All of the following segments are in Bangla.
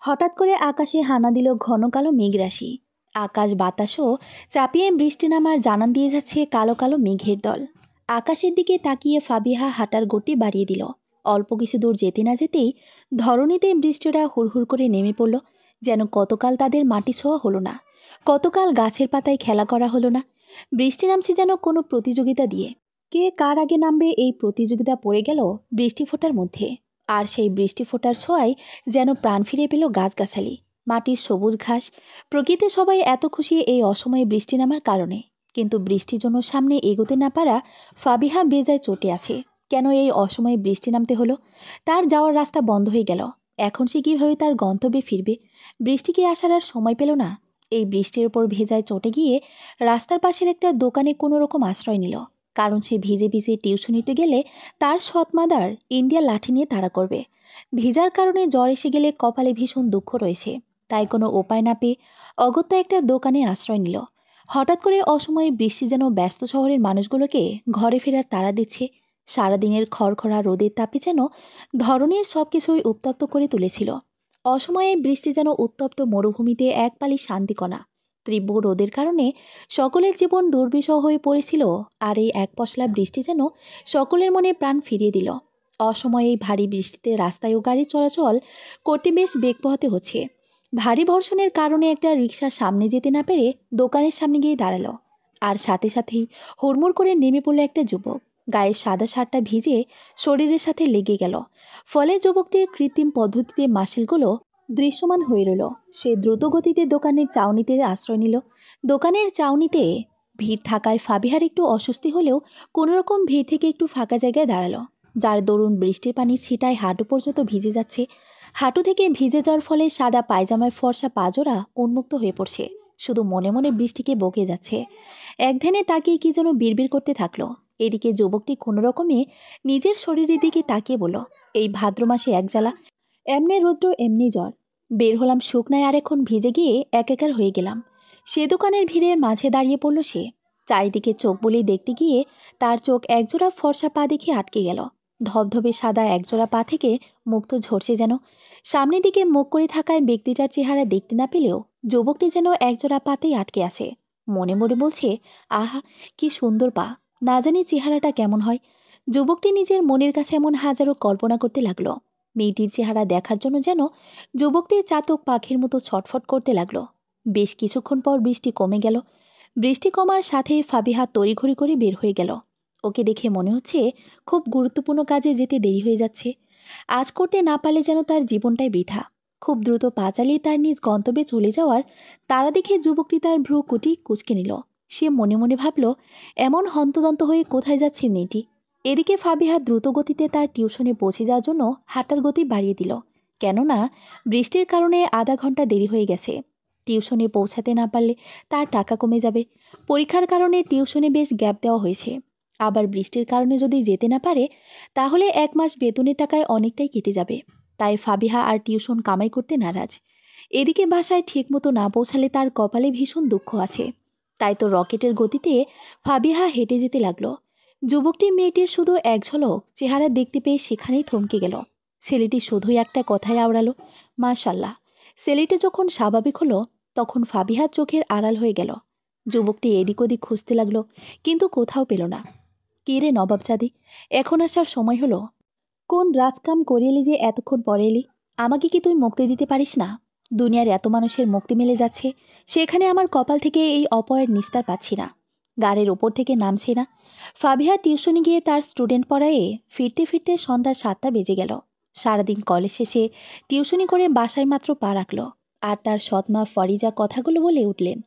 হঠাৎ করে আকাশে হানা দিল ঘন কালো মেঘরাশি। আকাশ বাতাসও চাপিয়ে বৃষ্টি নামার জানান দিয়ে যাচ্ছে কালো কালো মেঘের দল। আকাশের দিকে তাকিয়ে ফাবিহা হাঁটার গতি বাড়িয়ে দিল। অল্প কিছু দূর যেতে না যেতেই ধরণীতে বৃষ্টিটা হুড়হুড় করে নেমে পড়ল। যেন কতকাল তাদের মাটি ছোঁয়া হলো না, কতকাল গাছের পাতায় খেলা করা হলো না। বৃষ্টি নামছে যেন কোনো প্রতিযোগিতা দিয়ে। কে কার আগে নামবে এই প্রতিযোগিতা পড়ে গেল বৃষ্টি ফোঁটার মধ্যে। আর সেই বৃষ্টি ফোঁটার ছোঁয়ায় যেন প্রাণ ফিরে পেল গাছগাছালি, মাটির সবুজ ঘাস। প্রকৃতি সবাই এত খুশি এই অসময়ে বৃষ্টি নামার কারণে। কিন্তু বৃষ্টির জন্য সামনে এগোতে না পারা ফাবিহা বেজায় চটে আছে। কেন এই অসময়ে বৃষ্টি নামতে হলো? তার যাওয়ার রাস্তা বন্ধ হয়ে গেল। এখন সে কীভাবে তার গন্তব্যে ফিরবে? বৃষ্টি কি আসার আর সময় পেল না। এই বৃষ্টির ওপর ভেজায় চটে গিয়ে রাস্তার পাশের একটা দোকানে কোনো রকম আশ্রয় নিল। কারণ সে ভিজে ভিজে টিউশনিতে গেলে তার সৎ মাদার ইন্ডিয়া লাঠি নিয়ে তাড়া করবে। ভিজার কারণে জ্বর এসে গেলে কপালে ভীষণ দুঃখ রয়েছে। তাই কোনো উপায় না পেয়ে অগত্যা একটা দোকানে আশ্রয় নিল। হঠাৎ করে অসময়ে বৃষ্টি যেন ব্যস্ত শহরের মানুষগুলোকে ঘরে ফেরার তাড়া দিচ্ছে। সারাদিনের খড়খড়া রোদের তাপে যেন ধরনের সব কিছুই উত্তপ্ত করে তুলেছিল। অসময়ে বৃষ্টি যেন উত্তপ্ত মরুভূমিতে এক পালি শান্তিকণা। তীব্র রোদের কারণে সকলের জীবন দুর্বিষহ হয়ে পড়েছিল, আর এই এক পশলা বৃষ্টি যেন সকলের মনে প্রাণ ফিরিয়ে দিল। অসময়ে এই ভারী বৃষ্টিতে রাস্তায় ও গাড়ি চলাচল করতে বেশ বেগ পোহাতে হচ্ছে। ভারী বর্ষণের কারণে একটা রিকশার সামনে যেতে না পেরে দোকানের সামনে গিয়ে দাঁড়ালো। আর সাথে সাথেই হুড়মুড় করে নেমে পড়ল একটা যুবক। গায়ের সাদা শার্টটা ভিজে শরীরের সাথে লেগে গেল। ফলে যুবকটির কৃত্রিম পদ্ধতিতে মাসেলগুলো দৃশ্যমান হয়ে রইল। সে দ্রুত গতিতে দোকানের চাউনিতে আশ্রয় নিল। দোকানের চাউনিতে ভিড় থাকায় ফাবিহার একটু অস্বস্তি হলেও কোনোরকম ভিড় থেকে একটু ফাঁকা জায়গায় দাঁড়ালো। যার দরুন বৃষ্টির পানির ছিটায় হাঁটু পর্যন্ত ভিজে যাচ্ছে। হাঁটু থেকে ভিজে যাওয়ার ফলে সাদা পায়জামায় ফর্সা পাজোড়া উন্মুক্ত হয়ে পড়ছে। শুধু মনে মনে বৃষ্টিকে বকে যাচ্ছে। এক ধ্যানে তাকিয়ে কি যেন বিড়বিড় করতে থাকলো। এদিকে যুবকটি কোনো রকমে নিজের শরীরের দিকে তাকিয়ে বলল, এই ভাদ্র মাসে এক জ্বালা, এমনি রৌদ্র এমনি জ্বর। বের হলাম শুকনায়, আর এখন ভিজে গিয়ে একাকার হয়ে গেলাম। সে দোকানের ভিড়ের মাঝে দাঁড়িয়ে পড়ল সে। চারিদিকে চোখ বলেই দেখতে গিয়ে তার চোখ একজোড়া ফর্সা পা দেখে আটকে গেল। ধবধবে সাদা একজোড়া পা থেকে মুক্ত ঝরছে যেন। সামনের দিকে মুখ করে থাকায় ব্যক্তিটার চেহারা দেখতে না পেলেও যুবকটি যেন একজোড়া পাতেই আটকে আছে। মনে মনে বলছে, আহা কি সুন্দর পা, না জানি চেহারাটা কেমন হয়। যুবকটি নিজের মনের কাছে এমন হাজারো কল্পনা করতে লাগলো। মেয়েটির চেহারা দেখার জন্য যেন যুবকটির চাতক পাখির মতো ছটফট করতে লাগলো। বেশ কিছুক্ষণ পর বৃষ্টি কমে গেল। বৃষ্টি কমার সাথে ফাবিহা তড়িঘড়ি করে বের হয়ে গেল। ওকে দেখে মনে হচ্ছে খুব গুরুত্বপূর্ণ কাজে যেতে দেরি হয়ে যাচ্ছে। আজ করতে না পারলে যেন তার জীবনটাই বৃথা। খুব দ্রুত পা চালিয়ে তার নিজ গন্তব্যে চলে যাওয়ার তারা দেখে যুবকটি তার ভ্রু কুটি কুচকে নিল। সে মনে মনে ভাবল, এমন হন্তদন্ত হয়ে কোথায় যাচ্ছে মেয়েটি। এদিকে ফাবিহা দ্রুত গতিতে তার টিউশনে পৌঁছে যাওয়ার জন্য হাঁটার গতি বাড়িয়ে দিল। কেননা বৃষ্টির কারণে আধা ঘন্টা দেরি হয়ে গেছে। টিউশনে পৌঁছাতে না পারলে তার টাকা কমে যাবে। পরীক্ষার কারণে টিউশনে বেশ গ্যাপ দেওয়া হয়েছে। আবার বৃষ্টির কারণে যদি যেতে না পারে তাহলে 1 মাস বেতনের টাকায় অনেকটাই কেটে যাবে। তাই ফাবিহা আর টিউশন কামাই করতে নারাজ। এদিকে বাসায় ঠিকমতো না পৌঁছালে তার কপালে ভীষণ দুঃখ আছে। তাই তো রকেটের গতিতে ফাবিহা হেঁটে যেতে লাগলো। যুবকটি মেয়েটির শুধু এক ঝলক চেহারা দেখতে পেয়ে সেখানেই থমকে গেল। ছেলেটি শুধুই একটা কথাই আওড়ালো, মাশাল্লাহ। ছেলেটি যখন স্বাভাবিক হলো তখন ফাবিহার চোখের আড়াল হয়ে গেল। যুবকটি এদিক ওদিক খুঁজতে লাগলো, কিন্তু কোথাও পেল না। কে রে নবাবজাদি, এখন আসার সময় হলো? কোন রাজকাম করে এলি যে এতক্ষণ পরে এলি? আমাকে কি তুই মুক্তি দিতে পারিস না? দুনিয়ার এত মানুষের মুক্তি মিলে যাচ্ছে, সেখানে আমার কপাল থেকে এই অপয়ের নিস্তার পাচ্ছি না। গাড়ির ওপর থেকে নামছে না। ফাবিহা টিউশনে গিয়ে তার স্টুডেন্ট পড়ায়ে ফিরতে ফিরতে সন্ধ্যা 7টা বেজে গেল। সারাদিন কলেজ শেষে টিউশনি করে বাসায় মাত্র পা রাখল। আর তার সৎমা ফরিজা কথাগুলো বলে উঠলেন।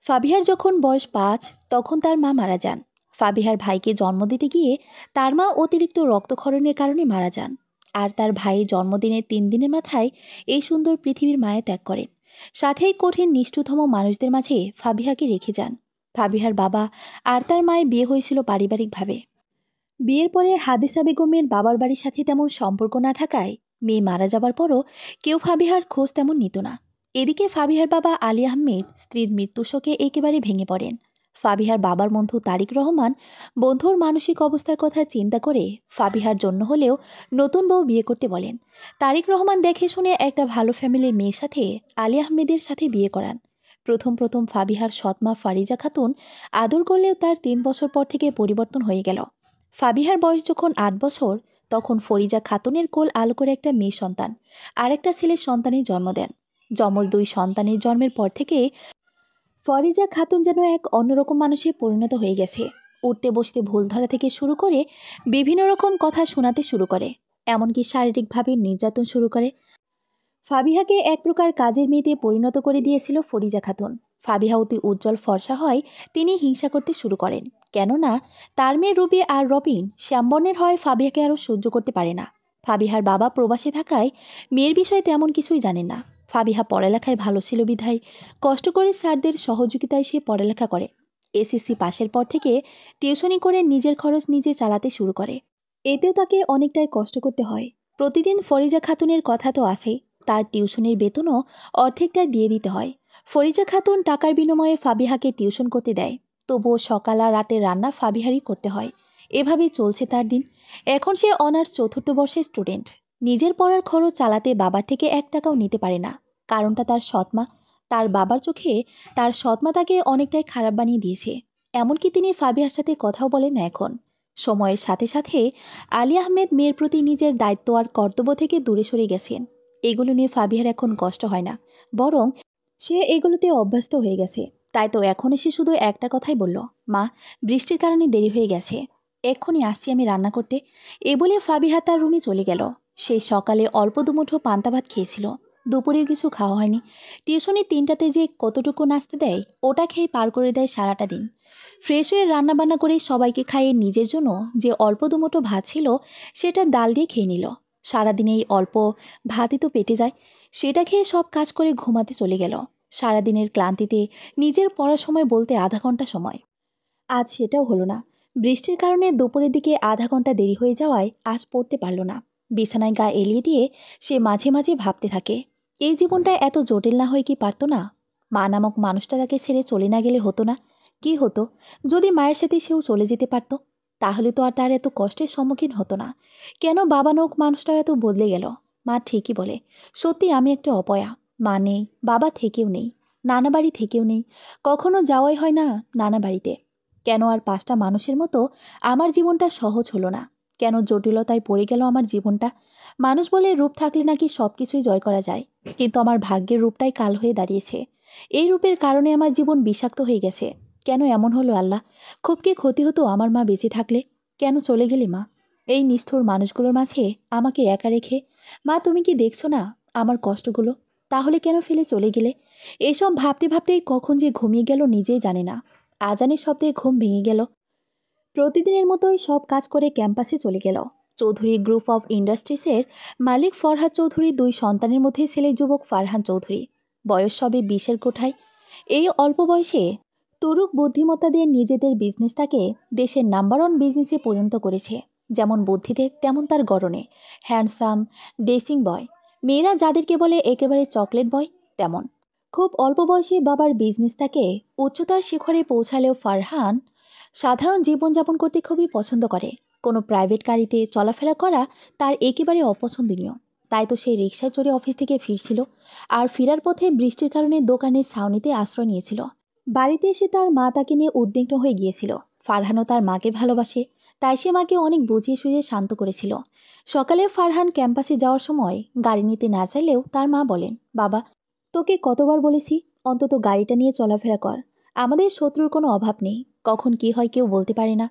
ফাবিহার যখন বয়স 5 তখন তার মা মারা যান। ফাবিহার ভাইকে জন্ম দিতে গিয়ে তার মা অতিরিক্ত রক্তক্ষরণের কারণে মারা যান। আর তার ভাইয়ের জন্মদিনের 3 দিনের মাথায় এই সুন্দর পৃথিবীর মায়া ত্যাগ করেন। সাথেই কঠিন নিষ্ঠুরতম মানুষদের মাঝে ফাবিহাকে রেখে যান। ফাবিহার বাবা আর তার মায়ের বিয়ে হয়েছিল পারিবারিকভাবে। বিয়ের পরে হাদিসা বেগমের বাবার বাড়ির সাথে তেমন সম্পর্ক না থাকায় মেয়ে মারা যাবার পরও কেউ ফাবিহার খোঁজ তেমন নিত না। এদিকে ফাবিহার বাবা আলী আহমেদ স্ত্রীর মৃত্যুর শোকে একেবারে ভেঙে পড়েন। ফাবিহার বাবার বন্ধু তারিক রহমান বন্ধুর মানসিক অবস্থার কথা চিন্তা করে ফাবিহার জন্য হলেও নতুন বউ বিয়ে করতে বলেন। তারিক রহমান দেখে শুনে একটা ভালো ফ্যামিলির মেয়ের সাথে আলী আহমেদের সাথে বিয়ে করান। প্রথম প্রথম ফাবিহার সৎমা ফারিজা খাতুন আদর করলেও তার 3 বছর পর থেকে পরিবর্তন হয়ে গেল। ফাবিহার বয়স যখন 8 বছর, তখন ফরিজা খাতুনের কোল আলো করে একটা মেয়ে সন্তান আর একটা ছেলের সন্তানের জন্ম দেন। যমজ 2 সন্তানের জন্মের পর থেকে ফরিজা খাতুন যেন এক অন্যরকম মানুষে পরিণত হয়ে গেছে। উঠতে বসতে ভুল ধরা থেকে শুরু করে বিভিন্ন রকম কথা শোনাতে শুরু করে, এমনকি শারীরিকভাবে নির্যাতন শুরু করে। ফাবিহাকে এক প্রকার কাজের মেয়েতে পরিণত করে দিয়েছিল ফরিজা খাতুন। ফাবিহা অতি উজ্জ্বল ফর্সা হয় তিনি হিংসা করতে শুরু করেন, কেননা তার মেয়ে রুবি আর রবিন শ্যামবর্ণের হয় ফাবিহাকে আরও সহ্য করতে পারে না। ফাবিহার বাবা প্রবাসে থাকায় মেয়ের বিষয়ে তেমন কিছুই জানেন না। ফাবিহা পড়ালেখায় ভালো ছিল বিধায় কষ্ট করে স্যারদের সহযোগিতায় সে পড়ালেখা করে। এসএসসি পাশের পর থেকে টিউশনি করে নিজের খরচ নিজে চালাতে শুরু করে। এতেও তাকে অনেকটাই কষ্ট করতে হয়। প্রতিদিন ফরিজা খাতুনের কথা তো আসেই, তার টিউশনের বেতনও অর্ধেকটা দিয়ে দিতে হয়। ফরিজা খাতুন টাকার বিনিময়ে ফাবিহাকে টিউশন করতে দেয়, তবুও সকাল আর রাতের রান্না ফাবিহারই করতে হয়। এভাবেই চলছে তার দিন। এখন সে অনার্স 4র্থ বর্ষের স্টুডেন্ট। নিজের পড়ার খরচ চালাতে বাবার থেকে 1 টাকাও নিতে পারে না। কারণটা তার সৎমা। তার বাবার চোখে তার সৎমা তাকে অনেকটাই খারাপ বানিয়ে দিয়েছে। এমনকি তিনি ফাবিহার সাথে কথাও বলেন না এখন। সময়ের সাথে সাথে আলী আহমেদ মেয়ের প্রতি নিজের দায়িত্ব আর কর্তব্য থেকে দূরে সরে গেছেন। এগুলো নিয়ে ফাবিহার এখন কষ্ট হয় না, বরং সে এগুলোতে অভ্যস্ত হয়ে গেছে। তাই তো এখন এসে শুধু একটা কথাই বলল, মা, বৃষ্টির কারণে দেরি হয়ে গেছে, এক্ষুনি আসছি আমি রান্না করতে। এ বলে ফাবিহা তার রুমে চলে গেল। সেই সকালে অল্প দুমুঠো পান্তা ভাত খেয়েছিল, দুপুরেও কিছু খাওয়া হয়নি। টিউশনি 3টাতে যে কতটুকু নাস্তা দেয় ওটা খেয়ে পার করে দেয় সারাটা দিন। ফ্রেশ হয়ে রান্নাবান্না করে সবাইকে খাইয়ে নিজের জন্য যে অল্প দুমুঠো ভাত ছিল সেটা ডাল দিয়ে খেয়ে নিল। সারাদিনে এই অল্প ভাতই তো পেটে যায়। সেটা খেয়ে সব কাজ করে ঘুমাতে চলে গেল। সারাদিনের ক্লান্তিতে নিজের পড়ার সময় বলতে আধা ঘন্টা সময়। আজ সেটাও হলো না। বৃষ্টির কারণে দুপুরের দিকে আধা ঘন্টা দেরি হয়ে যাওয়ায় আজ পড়তে পারল না। বিছানায় গা এলিয়ে দিয়ে সে মাঝে মাঝে ভাবতে থাকে, এই জীবনটা এত জটিল না হয়ে কি পারত না? মা নামক মানুষটা তাকে ছেড়ে চলে না গেলে হতো না? কি হতো যদি মায়ের সাথে সেও চলে যেতে পারত? তাহলে তো আর তার এত কষ্টের সম্মুখীন হতো না। কেন বাবা নামক মানুষটা এত বদলে গেল? মা ঠিকই বলে, সত্যি আমি একটা অপয়া। মা নেই, বাবা থেকেও নেই, নানা বাড়ি থেকেও নেই, কখনো যাওয়াই হয় না নানা বাড়িতে। কেন আর 5টা মানুষের মতো আমার জীবনটা সহজ হলো না? কেন জটিলতায় পড়ে গেল আমার জীবনটা? মানুষ বলে রূপ থাকলে নাকি সব কিছুই জয় করা যায়, কিন্তু আমার ভাগ্যের রূপটাই কাল হয়ে দাঁড়িয়েছে। এই রূপের কারণে আমার জীবন বিষাক্ত হয়ে গেছে। কেন এমন হলো আল্লাহ? খুব কি ক্ষতি হতো আমার মা বেঁচে থাকলে? কেন চলে গেলি মা এই নিষ্ঠুর মানুষগুলোর মাঝে আমাকে একা রেখে? মা, তুমি কি দেখছো না আমার কষ্টগুলো? তাহলে কেন ফেলে চলে গেলে? এসব ভাবতে ভাবতেই কখন যে ঘুমিয়ে গেল নিজেই জানে না। আজানের শব্দে ঘুম ভেঙে গেল। প্রতিদিনের মতোই সব কাজ করে ক্যাম্পাসে চলে গেল। চৌধুরী গ্রুপ অফ ইন্ডাস্ট্রিজের মালিক ফরহাদ চৌধুরী 2 সন্তানের মধ্যে ছেলে যুবক ফারহান চৌধুরী। বয়স সবে 20-এর কোঠায়। এই অল্প বয়সে তরুক বুদ্ধিমত্তা দিয়ে নিজেদের বিজনেসটাকে দেশের নাম্বার 1 বিজনেসে পরিণত করেছে। যেমন বুদ্ধিতে তেমন তার গড়নে। হ্যান্ডসাম, ড্রেসিং বয়। মেয়েরা যাদেরকে বলে একেবারে চকলেট বয়, তেমন। খুব অল্প বয়সে বাবার বিজনেসটাকে উচ্চতার শিখরে পৌঁছালেও ফারহান সাধারণ জীবনযাপন করতে খুবই পছন্দ করে। কোনো প্রাইভেট গাড়িতে চলাফেরা করা তার একেবারে অপছন্দনীয়। তাই তো সেই রিকশায় চড়ে অফিস থেকে ফিরছিল, আর ফেরার পথে বৃষ্টির কারণে দোকানের ছাউনিতে আশ্রয় নিয়েছিল। বাড়িতে এসে তার মা তাকে নিয়ে উদ্বিগ্ন হয়ে গিয়েছিল। ফারহানও তার মাকে ভালোবাসে, তাই সে মাকে অনেক বুঝিয়ে সুঝিয়ে শান্ত করেছিল। সকালে ফারহান ক্যাম্পাসে যাওয়ার সময় গাড়ি নিতে না চাইলেও তার মা বলেন, বাবা, তোকে কতবার বলেছি অন্তত গাড়িটা নিয়ে চলাফেরা কর। আমাদের শত্রুর কোনো অভাব নেই, কখন কি হয় কেউ বলতে পারে না।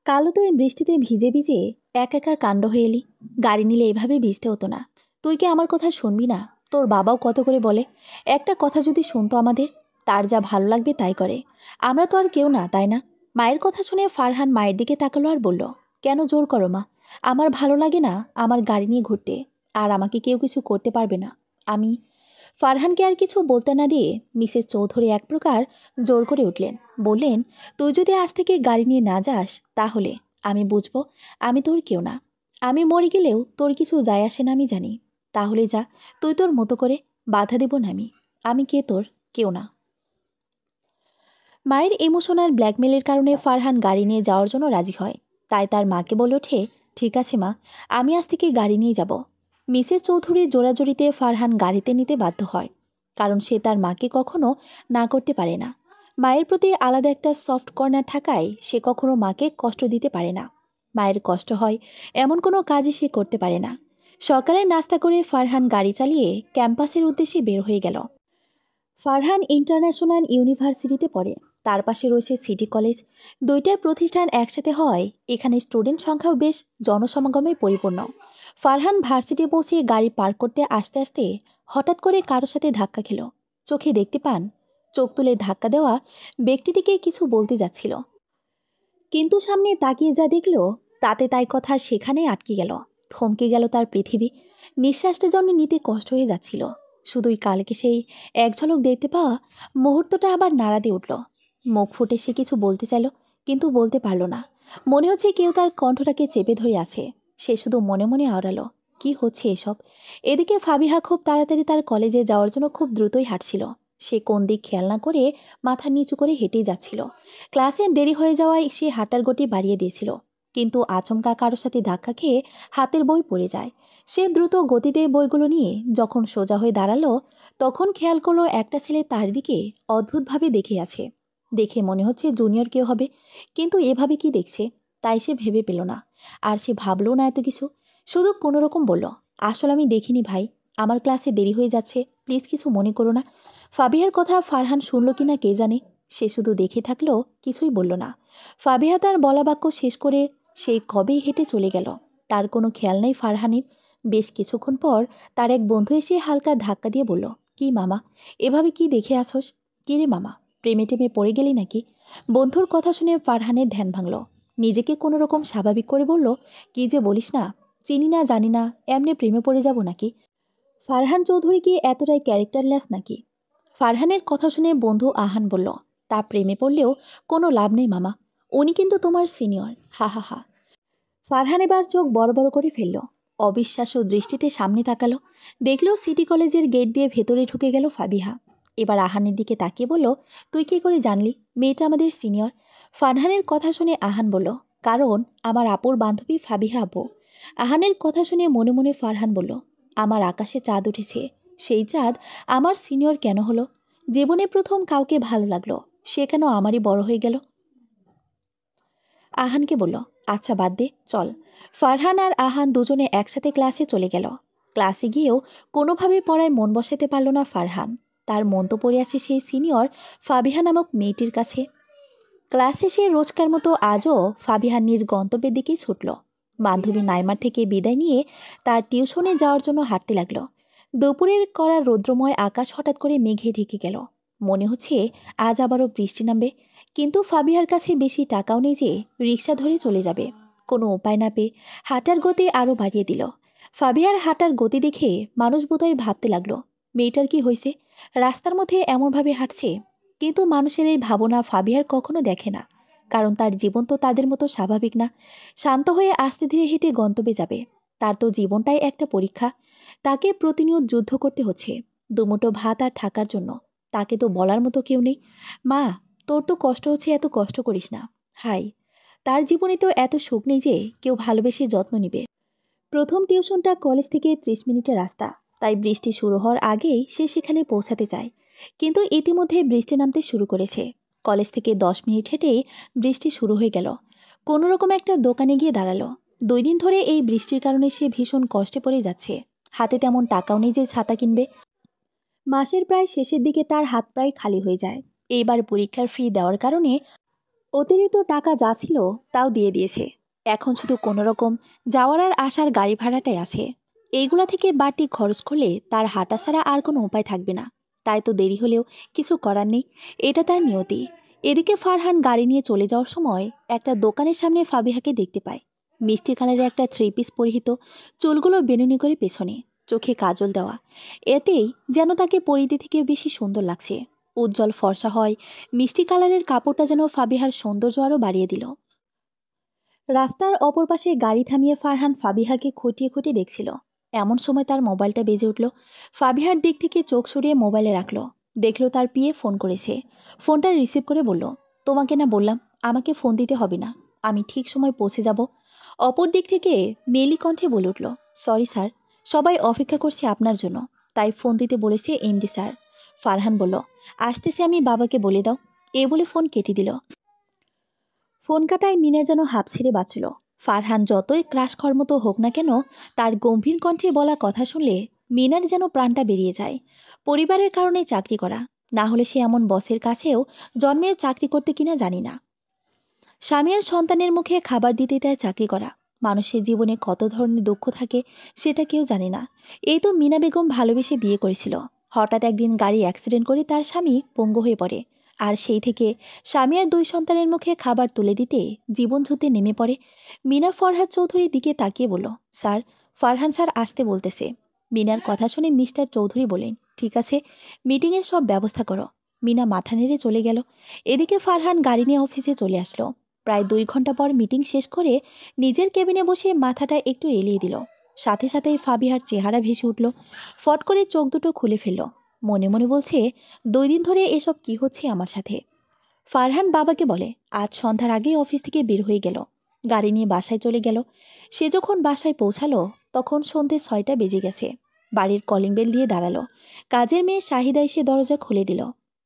কালও তো এই বৃষ্টিতে ভিজে ভিজে একাকার কাণ্ড হয়ে এলি। গাড়ি নিলে এভাবে ভিজতে হতো না। তুই কি আমার কথা শুনবি না? তোর বাবাও কত করে বলে, একটা কথা যদি শুনতো আমাদের। তার যা ভালো লাগবে তাই করে। আমরা তো আর কেউ না, তাই না? মায়ের কথা শুনে ফারহান মায়ের দিকে তাকালো আর বলল, কেন জোর করো মা? আমার ভালো লাগে না আমার গাড়ি নিয়ে ঘুরতে, আর আমাকে কেউ কিছু করতে পারবে না। আমি ফারহানকে আর কিছু বলতে না দিয়ে মিসেস চৌধুরী এক প্রকার জোর করে উঠলেন। বললেন, তুই যদি আজ থেকে গাড়ি নিয়ে না যাস তাহলে আমি বুঝবো আমি তোর কেউ না। আমি মরে গেলেও তোর কিছু যায় আসে না আমি জানি। তাহলে যা, তুই তোর মতো করে, বাধা দেব না আমি। আমি কে তোর? কেউ না। মায়ের ইমোশনাল ব্ল্যাকমেলের কারণে ফারহান গাড়ি নিয়ে যাওয়ার জন্য রাজি হয়। তাই তার মাকে বলে ওঠে, ঠিক আছে মা, আমি আজ থেকে গাড়ি নিয়ে যাব। মিসেস চৌধুরীর জোরাজোরিতে ফারহান গাড়িতে নিতে বাধ্য হয়, কারণ সে তার মাকে কখনো না করতে পারে না। মায়ের প্রতি আলাদা একটা সফট কর্নার থাকায় সে কখনো মাকে কষ্ট দিতে পারে না। মায়ের কষ্ট হয় এমন কোনো কাজই সে করতে পারে না। সকালে নাস্তা করে ফারহান গাড়ি চালিয়ে ক্যাম্পাসের উদ্দেশ্যে বের হয়ে গেল। ফারহান ইন্টারন্যাশনাল ইউনিভার্সিটিতে পড়ে, তার পাশে রয়েছে সিটি কলেজ। দুইটা প্রতিষ্ঠান একসাথে হয় এখানে স্টুডেন্ট সংখ্যাও বেশ জনসমাগমে পরিপূর্ণ। ফারহান ভার্সিটি পৌঁছে গাড়ি পার্ক করতে আসতে আসতে হঠাৎ করে কারোর সাথে ধাক্কা খেল। চোখে দেখতে পান চোখ তুলে ধাক্কা দেওয়া ব্যক্তিটিকে কিছু বলতে যাচ্ছিল, কিন্তু সামনে তাকিয়ে যা দেখল তাতে তাই কথা সেখানেই আটকে গেল। থমকে গেল তার পৃথিবী। নিঃশ্বাসটা যেন নিতে কষ্ট হয়ে যাচ্ছিল। শুধুই কালকে সেই এক ঝলক দেখতে পাওয়া মুহূর্তটা আবার নাড়া দিয়ে উঠল। মুখ ফুটে সে কিছু বলতে চাইল, কিন্তু বলতে পারল না। মনে হচ্ছে কেউ তার কণ্ঠটাকে চেপে ধরে আছে। সে শুধু মনে মনে আওড়ালো, কি হচ্ছে এসব। এদিকে ফাবিহা খুব তাড়াতাড়ি তার কলেজে যাওয়ার জন্য খুব দ্রুতই হাঁটছিল। সে কোন দিক খেয়াল না করে মাথা নিচু করে হেঁটেই যাচ্ছিল। ক্লাসে দেরি হয়ে যাওয়ায় সে হাঁটার গতি বাড়িয়ে দিয়েছিল, কিন্তু আচমকা কারোর সাথে ধাক্কা খেয়ে হাতের বই পড়ে যায়। সে দ্রুত গতিতে বইগুলো নিয়ে যখন সোজা হয়ে দাঁড়ালো, তখন খেয়াল করলো একটা ছেলে তার দিকে অদ্ভুতভাবে দেখে আছে। দেখে মনে হচ্ছে জুনিয়র কেউ হবে, কিন্তু এভাবে কি দেখছে তাই সে ভেবে পেল না। আর সে ভাবলো না এত কিছু, শুধু কোনোরকম বলল, আসলে আমি দেখিনি ভাই, আমার ক্লাসে দেরি হয়ে যাচ্ছে, প্লিজ কিছু মনে করো না। ফাবিহার কথা ফারহান শুনল কি না কে জানে, সে শুধু দেখে থাকলো, কিছুই বলল না। ফাবিহা তার বলা বাক্য শেষ করে সেই কবেই হেঁটে চলে গেল। তার কোনো খেয়াল নেই ফারহানের। বেশ কিছুক্ষণ পর তার এক বন্ধু এসে হালকা ধাক্কা দিয়ে বলল, কি মামা, এভাবে কি দেখে আসোস? কি রে মামা, প্রেমে টেমে পড়ে গেলি নাকি? বন্ধুর কথা শুনে ফারহানের ধ্যান ভাঙল। নিজেকে কোনো রকম স্বাভাবিক করে বলল, কি যে বলিস না, চিনি না জানি না, এমনি প্রেমে পড়ে যাব নাকি? ফারহান চৌধুরী কি এতটাই ক্যারেক্টারলেস নাকি? ফারহানের কথা শুনে বন্ধু আহান বলল, তা প্রেমে পড়লেও কোনো লাভ নেই মামা, উনি কিন্তু তোমার সিনিয়র, হা হা হা। ফারহান এবার চোখ বড় বড় করে ফেলল। অবিশ্বাস্য দৃষ্টিতে সামনে তাকালো, দেখলো সিটি কলেজের গেট দিয়ে ভেতরে ঢুকে গেল ফাবিহা। এবার আহানের দিকে তাকিয়ে বলল, তুই কী করে জানলি মেয়েটা আমাদের সিনিয়র? ফারহানের কথা শুনে আহান বলল, কারণ আমার আপুর বান্ধবী ফাবিহা আপু। আহানের কথা শুনে মনে মনে ফারহান বলল, আমার আকাশে চাঁদ উঠেছে, সেই চাঁদ আমার সিনিয়র কেন হলো? জীবনে প্রথম কাউকে ভালো লাগলো, সে কেন আমারই বড় হয়ে গেল? আহানকে বলল, আচ্ছা বাদ দে, চল। ফারহান আর আহান দুজনে একসাথে ক্লাসে চলে গেল। ক্লাসে গিয়েও কোনোভাবে পড়ায় মন বসাতে পারল না ফারহান। তার মন তো পড়ে আছে সেই সিনিয়র ফাবিহা নামক মেয়েটির কাছে। ক্লাসে সে রোজকার মতো আজও ফাবিহার নিজ গন্তব্যের দিকেই ছুটল। বান্ধবী নাইমার থেকে বিদায় নিয়ে তার টিউশনে যাওয়ার জন্য হাঁটতে লাগলো। দুপুরের কড়া রৌদ্রময় আকাশ হঠাৎ করে মেঘে ঢেকে গেল। মনে হচ্ছে আজ আবারও বৃষ্টি নামবে, কিন্তু ফাবিহার কাছে বেশি টাকাও নেই যে রিক্সা ধরে চলে যাবে। কোনো উপায় না পেয়ে হাঁটার গতি আরও বাড়িয়ে দিল। ফাবিহার হাঁটার গতি দেখে মানুষ বোধহয় ভাবতে লাগলো, মেয়েটার কি হয়েছে, রাস্তার মধ্যে এমনভাবে হাঁটছে। কিন্তু মানুষের এই ভাবনা ফাবিহার কখনো দেখে না, কারণ তার জীবন তো তাদের মতো স্বাভাবিক না। শান্ত হয়ে আস্তে ধীরে হেঁটে গন্তব্যে যাবে। তার তো জীবনটাই একটা পরীক্ষা। তাকে প্রতিনিয়ত যুদ্ধ করতে হচ্ছে দুমুঠো ভাত আর থাকার জন্য। তাকে তো বলার মতো কেউ নেই, মা তোর তো কষ্ট হচ্ছে, এত কষ্ট করিস না। হাই, তার জীবনে তো এত সুখ নেই যে কেউ ভালোবেসে যত্ন নিবে। প্রথম টিউশনটা কলেজ থেকে 30 মিনিটের রাস্তা, তাই বৃষ্টি শুরু হওয়ার আগেই সে সেখানে পৌঁছাতে চায়। কিন্তু ইতিমধ্যে বৃষ্টি নামতে শুরু করেছে। কলেজ থেকে 10 মিনিট হেঁটেই বৃষ্টি শুরু হয়ে গেল। কোনো রকম একটা দোকানে গিয়ে দাঁড়ালো। 2 দিন ধরে এই বৃষ্টির কারণে সে ভীষণ কষ্টে পড়ে যাচ্ছে। হাতে তেমন টাকাও নেই যে ছাতা কিনবে। মাসের প্রায় শেষের দিকে তার হাত প্রায় খালি হয়ে যায়। এইবার পরীক্ষার ফি দেওয়ার কারণে অতিরিক্ত টাকা যা ছিল তাও দিয়ে দিয়েছে। এখন শুধু কোনো রকম যাওয়ার আর আসার গাড়ি ভাড়াটাই আছে। এইগুলা থেকে বাড়তি খরচ করলে তার হাঁটা ছাড়া আর কোনো উপায় থাকবে না। তাই তো দেরি হলেও কিছু করার নেই, এটা তার নিয়তি। এদিকে ফারহান গাড়ি নিয়ে চলে যাওয়ার সময় একটা দোকানের সামনে ফাবিহাকে দেখতে পায়। মিষ্টি কালারের একটা 3 পিস পরিহিত, চুলগুলো বেনুনি করে পেছনে, চোখে কাজল দেওয়া। এতেই যেন তাকে পরিধি থেকে বেশি সুন্দর লাগছে। উজ্জ্বল ফর্সা হয়, মিষ্টি কালারের কাপড়টা যেন ফাবিহার সৌন্দর্য আরও বাড়িয়ে দিল। রাস্তার অপর পাশে গাড়ি থামিয়ে ফারহান ফাবিহাকে খুঁটিয়ে খুঁটিয়ে দেখছিল। এমন সময় তার মোবাইলটা বেজে উঠল। ফাবিহার দিক থেকে চোখ সরিয়ে মোবাইলে রাখলো। দেখলো তার পিএ ফোন করেছে। ফোনটা রিসিভ করে বলল, তোমাকে না বললাম আমাকে ফোন দিতে হবে না, আমি ঠিক সময় পৌঁছে যাব। অপর দিক থেকে মেলি কণ্ঠে বলে উঠল, সরি স্যার, সবাই অপেক্ষা করছে আপনার জন্য, তাই ফোন দিতে বলেছে এমডি স্যার। ফারহান বলল, আসতেছে, আমি বাবাকে বলে দাও। এ বলে ফোন কেটে দিল। ফোন কাটায় মিনা যেন হাঁপ ছেড়ে বাঁচল। ফারহান যতই ক্রাশ কর্মত হোক না কেন, তার গম্ভীর কণ্ঠে বলা কথা শুনলে মিনার যেন প্রাণটা বেরিয়ে যায়। পরিবারের কারণে চাকরি করা, না হলে সে এমন বসের কাছেও জন্মেও চাকরি করতে কিনা জানি না। স্বামী আর সন্তানের মুখে খাবার দিতে দেয় চাকরি করা। মানুষের জীবনে কত ধরনের দুঃখ থাকে সেটা কেউ জানে না। এই তো মিনা বেগম ভালোবেসে বিয়ে করেছিল, হঠাৎ একদিন গাড়ি অ্যাক্সিডেন্ট করে তার স্বামী পঙ্গু হয়ে পড়ে। আর সেই থেকে স্বামী আর 2 সন্তানের মুখে খাবার তুলে দিতে জীবন ঝুঁতে নেমে পড়ে। মিনা ফরহাদ চৌধুরীর দিকে তাকিয়ে বলল, স্যার, ফারহান স্যার আসতে বলতেছে। মিনার কথা শুনে মিস্টার চৌধুরী বলেন, ঠিক আছে, মিটিংয়ের সব ব্যবস্থা করো। মিনা মাথা নেড়ে চলে গেল। এদিকে ফারহান গাড়ি নিয়ে অফিসে চলে আসলো। প্রায় 2 ঘন্টা পর মিটিং শেষ করে নিজের কেবিনে বসে মাথাটা একটু এলিয়ে দিল। সাথে সাথেই ফাবিহার চেহারা ভেসে উঠল। ফট করে চোখ দুটো খুলে ফেলল। মনে মনে বলছে, 2 দিন ধরে এসব কি হচ্ছে আমার সাথে। ফারহান বাবাকে বলে, আজ সন্ধ্যার আগেই অফিস থেকে বের হয়ে গেল, গাড়ি নিয়ে বাসায় চলে গেল। সে যখন বাসায় পৌঁছালো তখন সন্ধে 6টা বেজে গেছে। বাড়ির কলিং বেল দিয়ে দাঁড়ালো। কাজের মেয়ে শাহিদা এসে দরজা খুলে দিল।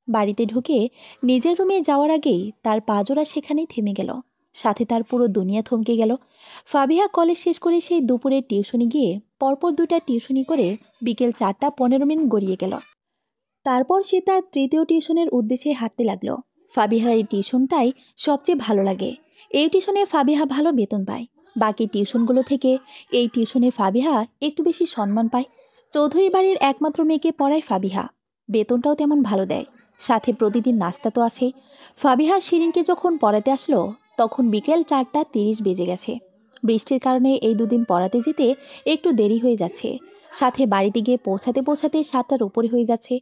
বাড়িতে ঢুকে নিজের রুমে যাওয়ার আগেই তার পাজোড়া সেখানেই থেমে গেল। সাথে তার পুরো দুনিয়া থমকে গেল। ফাবিহা কলেজ শেষ করে সেই দুপুরে টিউশনি গিয়ে পরপর 2টা টিউশনি করে বিকেল 4:15 গড়িয়ে গেল। তারপর সে তার 3য় টিউশনের উদ্দেশ্যে হাঁটতে লাগলো। ফাবিহার এই টিউশনটাই সবচেয়ে ভালো লাগে। এই টিউশনে ফাবিহা ভালো বেতন পায়। বাকি টিউশনগুলো থেকে এই টিউশনে ফাবিহা একটু বেশি সম্মান পায়। চৌধুরী বাড়ির একমাত্র মেয়েকে পড়ায় ফাবিহা, বেতনটাও তেমন ভালো দেয়। সাথে প্রতিদিন নাস্তা তো আছে। ফাবিহা শিরিনকে যখন পড়াতে আসলো তখন বিকেল 4:30 বেজে গেছে। বৃষ্টির কারণে এই 2 দিন পড়াতে যেতে একটু দেরি হয়ে যাচ্ছে। সাথে বাড়িতে গিয়ে পৌঁছাতে পৌঁছাতে 7টার উপরে হয়ে যাচ্ছে।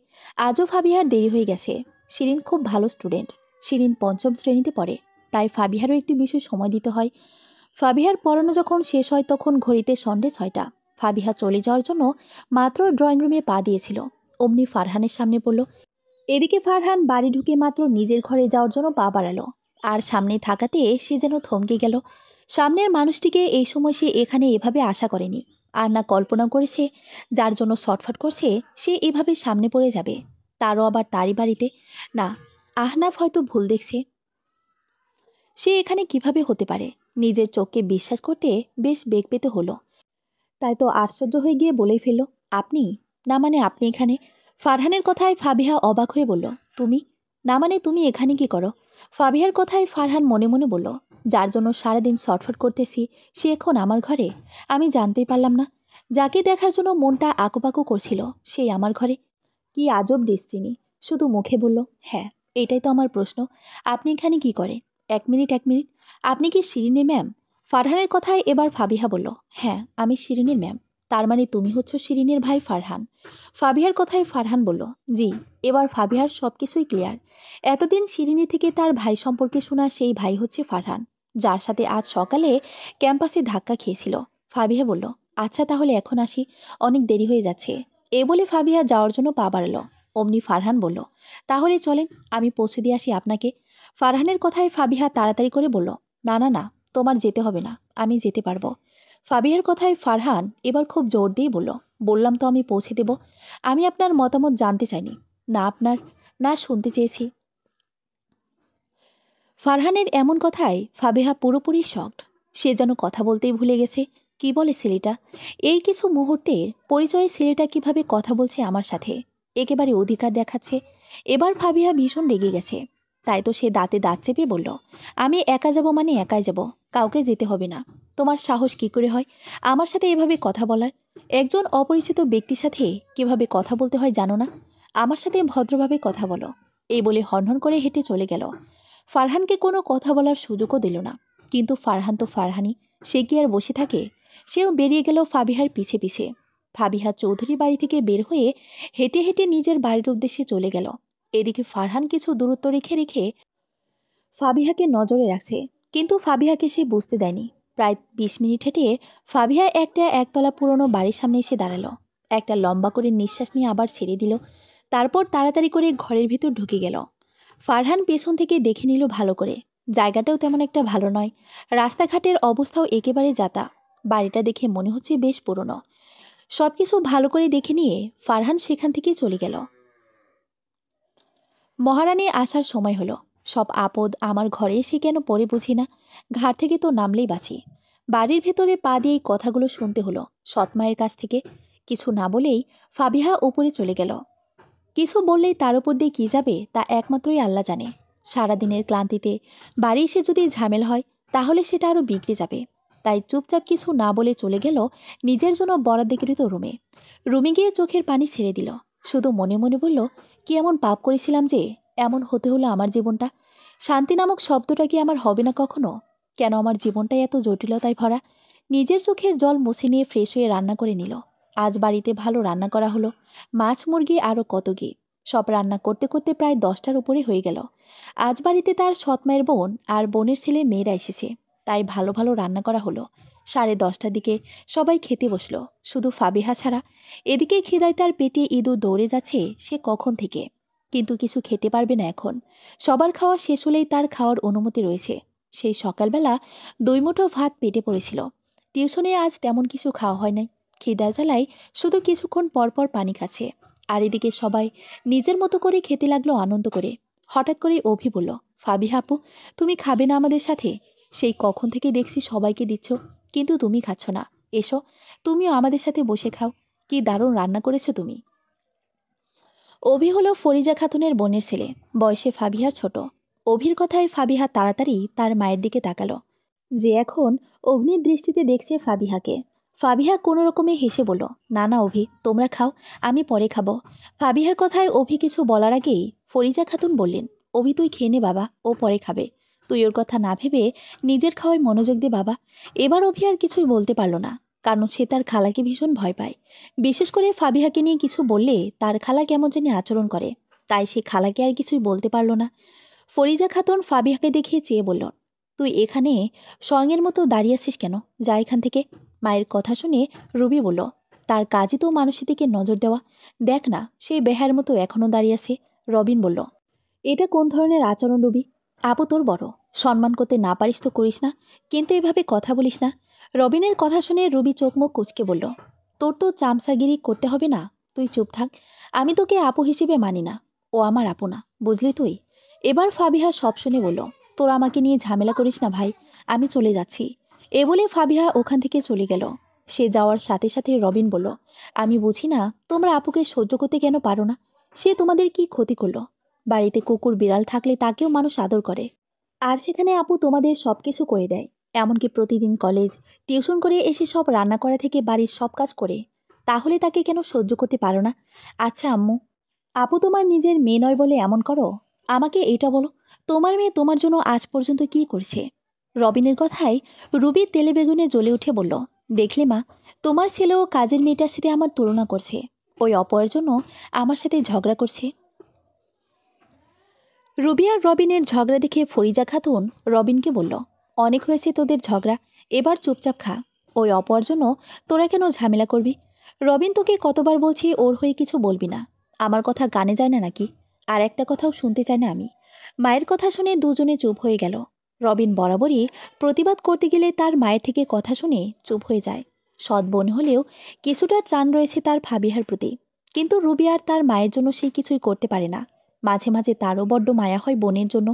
আজও ফাবিহার দেরি হয়ে গেছে। শিরিন খুব ভালো স্টুডেন্ট। শিরিন 5ম শ্রেণীতে পড়ে, তাই ফাবিহারও একটু বেশি সময় দিতে হয়। ফাবিহার পড়ানো যখন শেষ হয় তখন ঘড়িতে সন্ধ্যে 6টা। ফাবিহা চলে যাওয়ার জন্য মাত্র ড্রয়িং রুমে পা দিয়েছিল, অমনি ফারহানের সামনে পড়ল। এদিকে ফারহান বাড়ি ঢুকে মাত্র নিজের ঘরে যাওয়ার জন্য পা বাড়ালো, আর সামনে থাকাতে সে যেন থমকে গেল। সামনের মানুষটিকে এই সময় সে এখানে এভাবে আশা করেনি, আর না কল্পনা করেছে যার জন্য ছটফট করছে সে এভাবে সামনে পড়ে যাবে, তারও আবার তারই বাড়িতে। না, আহনাফ হয়তো ভুল দেখছে। সে এখানে কিভাবে হতে পারে? নিজের চোখকে বিশ্বাস করতে বেশ বেগ পেতে হলো। তাই তো আশ্চর্য হয়ে গিয়ে বলেই ফেলল, আপনি? না মানে আপনি এখানে? ফারহানের কথায় ফাবিহা অবাক হয়ে বলল, তুমি? না মানে তুমি এখানে কি করো? ফাবিহার কথায় ফারহান মনে মনে বলল, যার জন্য সারাদিন ছটফট করতেছি সে এখন আমার ঘরে? আমি জানতেই পারলাম না। যাকে দেখার জন্য মনটা আকুপাকু করছিল সেই আমার ঘরে। কি আজব ডেস্টিনি। শুধু মুখে বলল, হ্যাঁ, এটাই তো আমার প্রশ্ন। আপনি এখানে কি করে? 1 মিনিট 1 মিনিট, আপনি কি শিরিনের ম্যাম? ফারহানের কথায় এবার ফাবিহা বলল, হ্যাঁ, আমি শিরিনের ম্যাম। তার মানে তুমি হচ্ছ শিরিনের ভাই ফারহান? ফাবিহার কথায় ফারহান বলল, জি। এবার ফাবিহার সব কিছুই ক্লিয়ার। এতদিন শিরিনী থেকে তার ভাই সম্পর্কে শোনা সেই ভাই হচ্ছে ফারহান, যার সাথে আজ সকালে ক্যাম্পাসে ধাক্কা খেয়েছিল। ফাবিহা বলল, আচ্ছা তাহলে এখন আসি, অনেক দেরি হয়ে যাচ্ছে। এ বলে ফাবিহা যাওয়ার জন্য পা বাড়ালো। অমনি ফারহান বলল, তাহলে চলেন, আমি পৌঁছে দিয়ে আসি আপনাকে। ফারহানের কথায় ফাবিহা তাড়াতাড়ি করে বলল, না না না, তোমার যেতে হবে না, আমি যেতে পারবো। ফাবিহার কথায় ফারহান এবার খুব জোর দিয়ে বলল, বললাম তো আমি পৌঁছে দেব। আমি আপনার মতামত জানতে চাইনি, না আপনার, না শুনতে চেয়েছি। ফারহানের এমন কথায় ফাবিহা পুরোপুরি শকড। সে যেন কথা বলতেই ভুলে গেছে। কি বলে ছেলেটা? এই কিছু মুহূর্তের পরিচয়ে ছেলেটা কিভাবে কথা বলছে আমার সাথে, একেবারে অধিকার দেখাচ্ছে। এবার ফাবিহা ভীষণ রেগে গেছে। তাই তো সে দাঁতে দাঁত চেপে বলল, আমি একা যাব মানে একাই যাব, কাউকে যেতে হবে না। তোমার সাহস কি করে হয় আমার সাথে এভাবে কথা বলার? একজন অপরিচিত ব্যক্তির সাথে কিভাবে কথা বলতে হয় জানো না? আমার সাথে ভদ্রভাবে কথা বলো। এই বলে হনহন করে হেঁটে চলে গেল। ফারহানকে কোনো কথা বলার সুযোগও দিল না। কিন্তু ফারহান তো ফারহানই, সে কি আর বসে থাকে? সেও বেরিয়ে গেল ফাবিহার পিছে পিছে। ফাবিহা চৌধুরী বাড়ি থেকে বের হয়ে হেঁটে হেঁটে নিজের বাড়ির উদ্দেশ্যে চলে গেল। এদিকে ফারহান কিছু দূরত্ব রেখে রেখে ফাবিহাকে নজরে রাখছে, কিন্তু ফাবিহাকে সে বুঝতে দেয়নি। প্রায় 20 মিনিট হেঁটে ফাবিহা একটা একতলা পুরনো বাড়ির সামনে এসে দাঁড়ালো। একটা লম্বা করে নিঃশ্বাস নিয়ে আবার ছেড়ে দিল। তারপর তাড়াতাড়ি করে ঘরের ভিতর ঢুকে গেল। ফারহান পেছন থেকে দেখে নিল ভালো করে। জায়গাটাও তেমন একটা ভালো নয়, রাস্তাঘাটের অবস্থাও একেবারে যাতা। বাড়িটা দেখে মনে হচ্ছে বেশ পুরনো। সব কিছু ভালো করে দেখে নিয়ে ফারহান সেখান থেকে চলে গেল। মহারানী আসার সময় হলো। সব আপদ আমার ঘরে এসে কেন পড়ে বুঝি না, ঘাট থেকে তো নামলেই বাঁচি। বাড়ির ভেতরে পা দিয়ে এই কথাগুলো শুনতে হলো সৎমায়ের কাছ থেকে। কিছু না বলেই ফাবিহা উপরে চলে গেল। কিছু বললেই তার উপর দিয়ে কী যাবে তা একমাত্রই আল্লাহ জানে। সারাদিনের ক্লান্তিতে বাড়ি এসে যদি ঝামেলা হয় তাহলে সেটা আরও বিগড়ে যাবে। তাই চুপচাপ কিছু না বলে চলে গেল নিজের জন্য বরাদ্দকৃত রুমে। রুমে গিয়ে চোখের পানি ছেড়ে দিল। শুধু মনে মনে বলল, কি এমন পাপ করেছিলাম যে এমন হতে হলো আমার জীবনটা? শান্তি নামক শব্দটা কি আমার হবে না কখনো? কেন আমার জীবনটাই এত জটিলতায় ভরা? নিজের চোখের জল মুছে নিয়ে ফ্রেশ হয়ে রান্না করে নিল। আজ বাড়িতে ভালো রান্না করা হলো, মাছ মুরগি আরও কত কি। সব রান্না করতে করতে প্রায় 10টার উপরে হয়ে গেল। আজ বাড়িতে তার সৎমায়ের বোন আর বোনের ছেলে মেয়েরা এসেছে, তাই ভালো ভালো রান্না করা হলো। 10:30টার দিকে সবাই খেতে বসলো, শুধু ফাবিহা ছাড়া। এদিকে খিদায় তার পেটে ইঁদুর দৌড়ে যাচ্ছে সে কখন থেকে, কিন্তু কিছু খেতে পারবে না এখন। সবার খাওয়া শেষ হলেই তার খাওয়ার অনুমতি রয়েছে। সেই সকালবেলা 2 মুঠো ভাত পেটে পড়েছিল। টিউশনে আজ তেমন কিছু খাওয়া হয় নাই। খিদার জ্বালায় শুধু কিছুক্ষণ পরপর পানি খাচ্ছে। আর এদিকে সবাই নিজের মতো করে খেতে লাগলো আনন্দ করে। হঠাৎ করে অভি বলল, ফাবিহা আপু, তুমি খাবে না আমাদের সাথে? সেই কখন থেকে দেখছি সবাইকে দিচ্ছ, কিন্তু তুমি খাচ্ছ না। এসো, তুমিও আমাদের সাথে বসে খাও। কি দারুণ রান্না করেছো তুমি। অভি হলো ফরিজা খাতুনের বোনের ছেলে, বয়সে ফাবিহার ছোট। অভির কথায় ফাবিহা তাড়াতাড়ি তার মায়ের দিকে তাকালো, যে এখন অগ্নির দৃষ্টিতে দেখছে ফাবিহাকে। ফাবিহা কোনো রকমে হেসে বলল, না না অভি, তোমরা খাও, আমি পরে খাবো। ফাবিহার কথায় অভি কিছু বলার আগেই ফরিজা খাতুন বললেন, অভি তুই খেয়ে নে বাবা, ও পরে খাবে। তুই ওর কথা না ভেবে নিজের খাওয়ায় মনোযোগ দে বাবা। এবার অভি আর কিছুই বলতে পারল না, কারণ সে তার খালাকে ভীষণ ভয় পায়। বিশেষ করে ফাবিহাকে নিয়ে কিছু বললে তার খালা কেমন জানি আচরণ করে, তাই সে খালাকে আর কিছুই বলতে পারল না। ফরিজা খাতুন ফাবিহাকে দেখে চেয়ে বলল, তুই এখানে সঙ্গের মতো দাঁড়িয়ে আছিস কেন? যা এখান থেকে। মায়ের কথা শুনে রুবি বলল, তার কাজই তো মানুষের দিকে নজর দেওয়া। দেখ না, সেই বেহার মতো এখনও দাঁড়িয়ে আছে। রবিন বলল, এটা কোন ধরনের আচরণ রুবি? আপু তোর বড়, সম্মান করতে না পারিস তো করিস না, কিন্তু এভাবে কথা বলিস না। রবিনের কথা শুনে রুবি চোখ মুখ কুঁচকে বলল, তোর তো চামচাগিরি করতে হবে না, তুই চুপ থাক। আমি তোকে আপু হিসেবে মানি না, ও আমার আপু না, বুঝলি তুই? এবার ফাবিহা সব শুনে বলল, তোরা আমাকে নিয়ে ঝামেলা করিস না ভাই, আমি চলে যাচ্ছি। এ বলে ফাবিহা ওখান থেকে চলে গেল। সে যাওয়ার সাথে সাথে রবিন বলল, আমি বুঝি না তোমরা আপুকে সহ্য করতে কেন পারো না। সে তোমাদের কি ক্ষতি করলো? বাড়িতে কুকুর বিড়াল থাকলে তাকেও মানুষ আদর করে, আর সেখানে আপু তোমাদের সব কিছু করে দেয়। এমনকি প্রতিদিন কলেজ টিউশন করে এসে সব রান্না করা থেকে বাড়ির সব কাজ করে। তাহলে তাকে কেন সহ্য করতে পারো না? আচ্ছা আম্মু, আপু তোমার নিজের মেয়ে নয় বলে এমন করো? আমাকে এটা বলো, তোমার মেয়ে তোমার জন্য আজ পর্যন্ত কি করছে? রবিনের কথায় রুবি তেলে বেগুনে জ্বলে উঠে বলল, দেখলে মা, তোমার ছেলেও কাজের মেয়েটার সাথে আমার তুলনা করছে। ওই অপয়ের জন্য আমার সাথে ঝগড়া করছে। রুবি আর রবিনের ঝগড়া দেখে ফরিজা খাতুন রবিনকে বলল, অনেক হয়েছে তোদের ঝগড়া, এবার চুপচাপ খা। ওই অপয়ার জন্য তোরা কেন ঝামেলা করবি? রবিন, তোকে কতবার বলছি ওর হয়ে কিছু বলবি না। আমার কথা কানে যায় না নাকি? আর একটা কথাও শুনতে চায় না আমি। মায়ের কথা শুনে দুজনে চুপ হয়ে গেল। রবিন বরাবরই প্রতিবাদ করতে গেলে তার মায়ের থেকে কথা শুনে চুপ হয়ে যায়। সৎ বোন হলেও কিছুটা টান রয়েছে তার ফাবিহার প্রতি, কিন্তু রুবি আর তার মায়ের জন্য সে কিছুই করতে পারে না। মাঝে মাঝে তারও বড্ড মায়া হয় বোনের জন্য।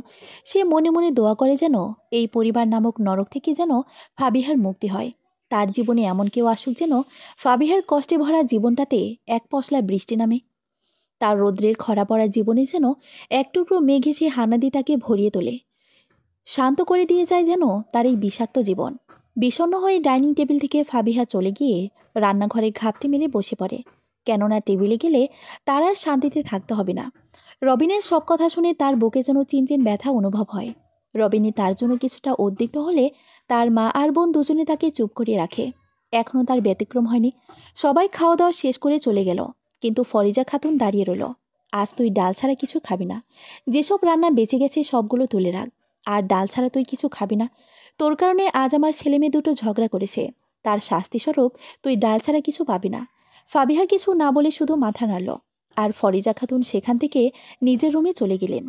সে মনে মনে দোয়া করে যেন এই পরিবার নামক নরক থেকে যেন ফাবিহার মুক্তি হয়। তার জীবনে এমন কেউ আসুক যেন ফাবিহার কষ্টে ভরা জীবনটাতে এক পশলা বৃষ্টি নামে। তার রৌদ্রের খরা পড়া জীবনে যেন এক টুকরো মেঘ এসে হানাদি তাকে ভরিয়ে তোলে, শান্ত করে দিয়ে যায় যেন তার এই বিষাক্ত জীবন। বিষণ্ণ হয়ে ডাইনিং টেবিল থেকে ফাবিহা চলে গিয়ে রান্নাঘরে ঘাপটি মেরে বসে পড়ে। কেননা টেবিলে গেলে তার আর শান্তিতে থাকতে হবে না। রবিনের সব কথা শুনে তার বুকে যেন চিনচিন ব্যথা অনুভব হয়। রবিনী তার জন্য কিছুটা উদ্বিগ্ন হলে তার মা আর বোন দুজনে তাকে চুপ করিয়ে রাখে। এখনও তার ব্যতিক্রম হয়নি। সবাই খাওয়া দাওয়া শেষ করে চলে গেল, কিন্তু ফরিজা খাতুন দাঁড়িয়ে রইল। আজ তুই ডাল ছাড়া কিছু খাবি না। যেসব রান্না বেঁচে গেছে সবগুলো তুলে রাখ, আর ডাল ছাড়া তুই কিছু খাবি না। তোর কারণে আজ আমার ছেলেমেয়ে দুটো ঝগড়া করেছে, তার শাস্তিস্বরূপ তুই ডাল ছাড়া কিছু পাবি না। ফাবিহা কিছু না বলে শুধু মাথা নাড়ল। আর ফরিজা খাতুন সেখান থেকে নিজের রুমে চলে গেলেন।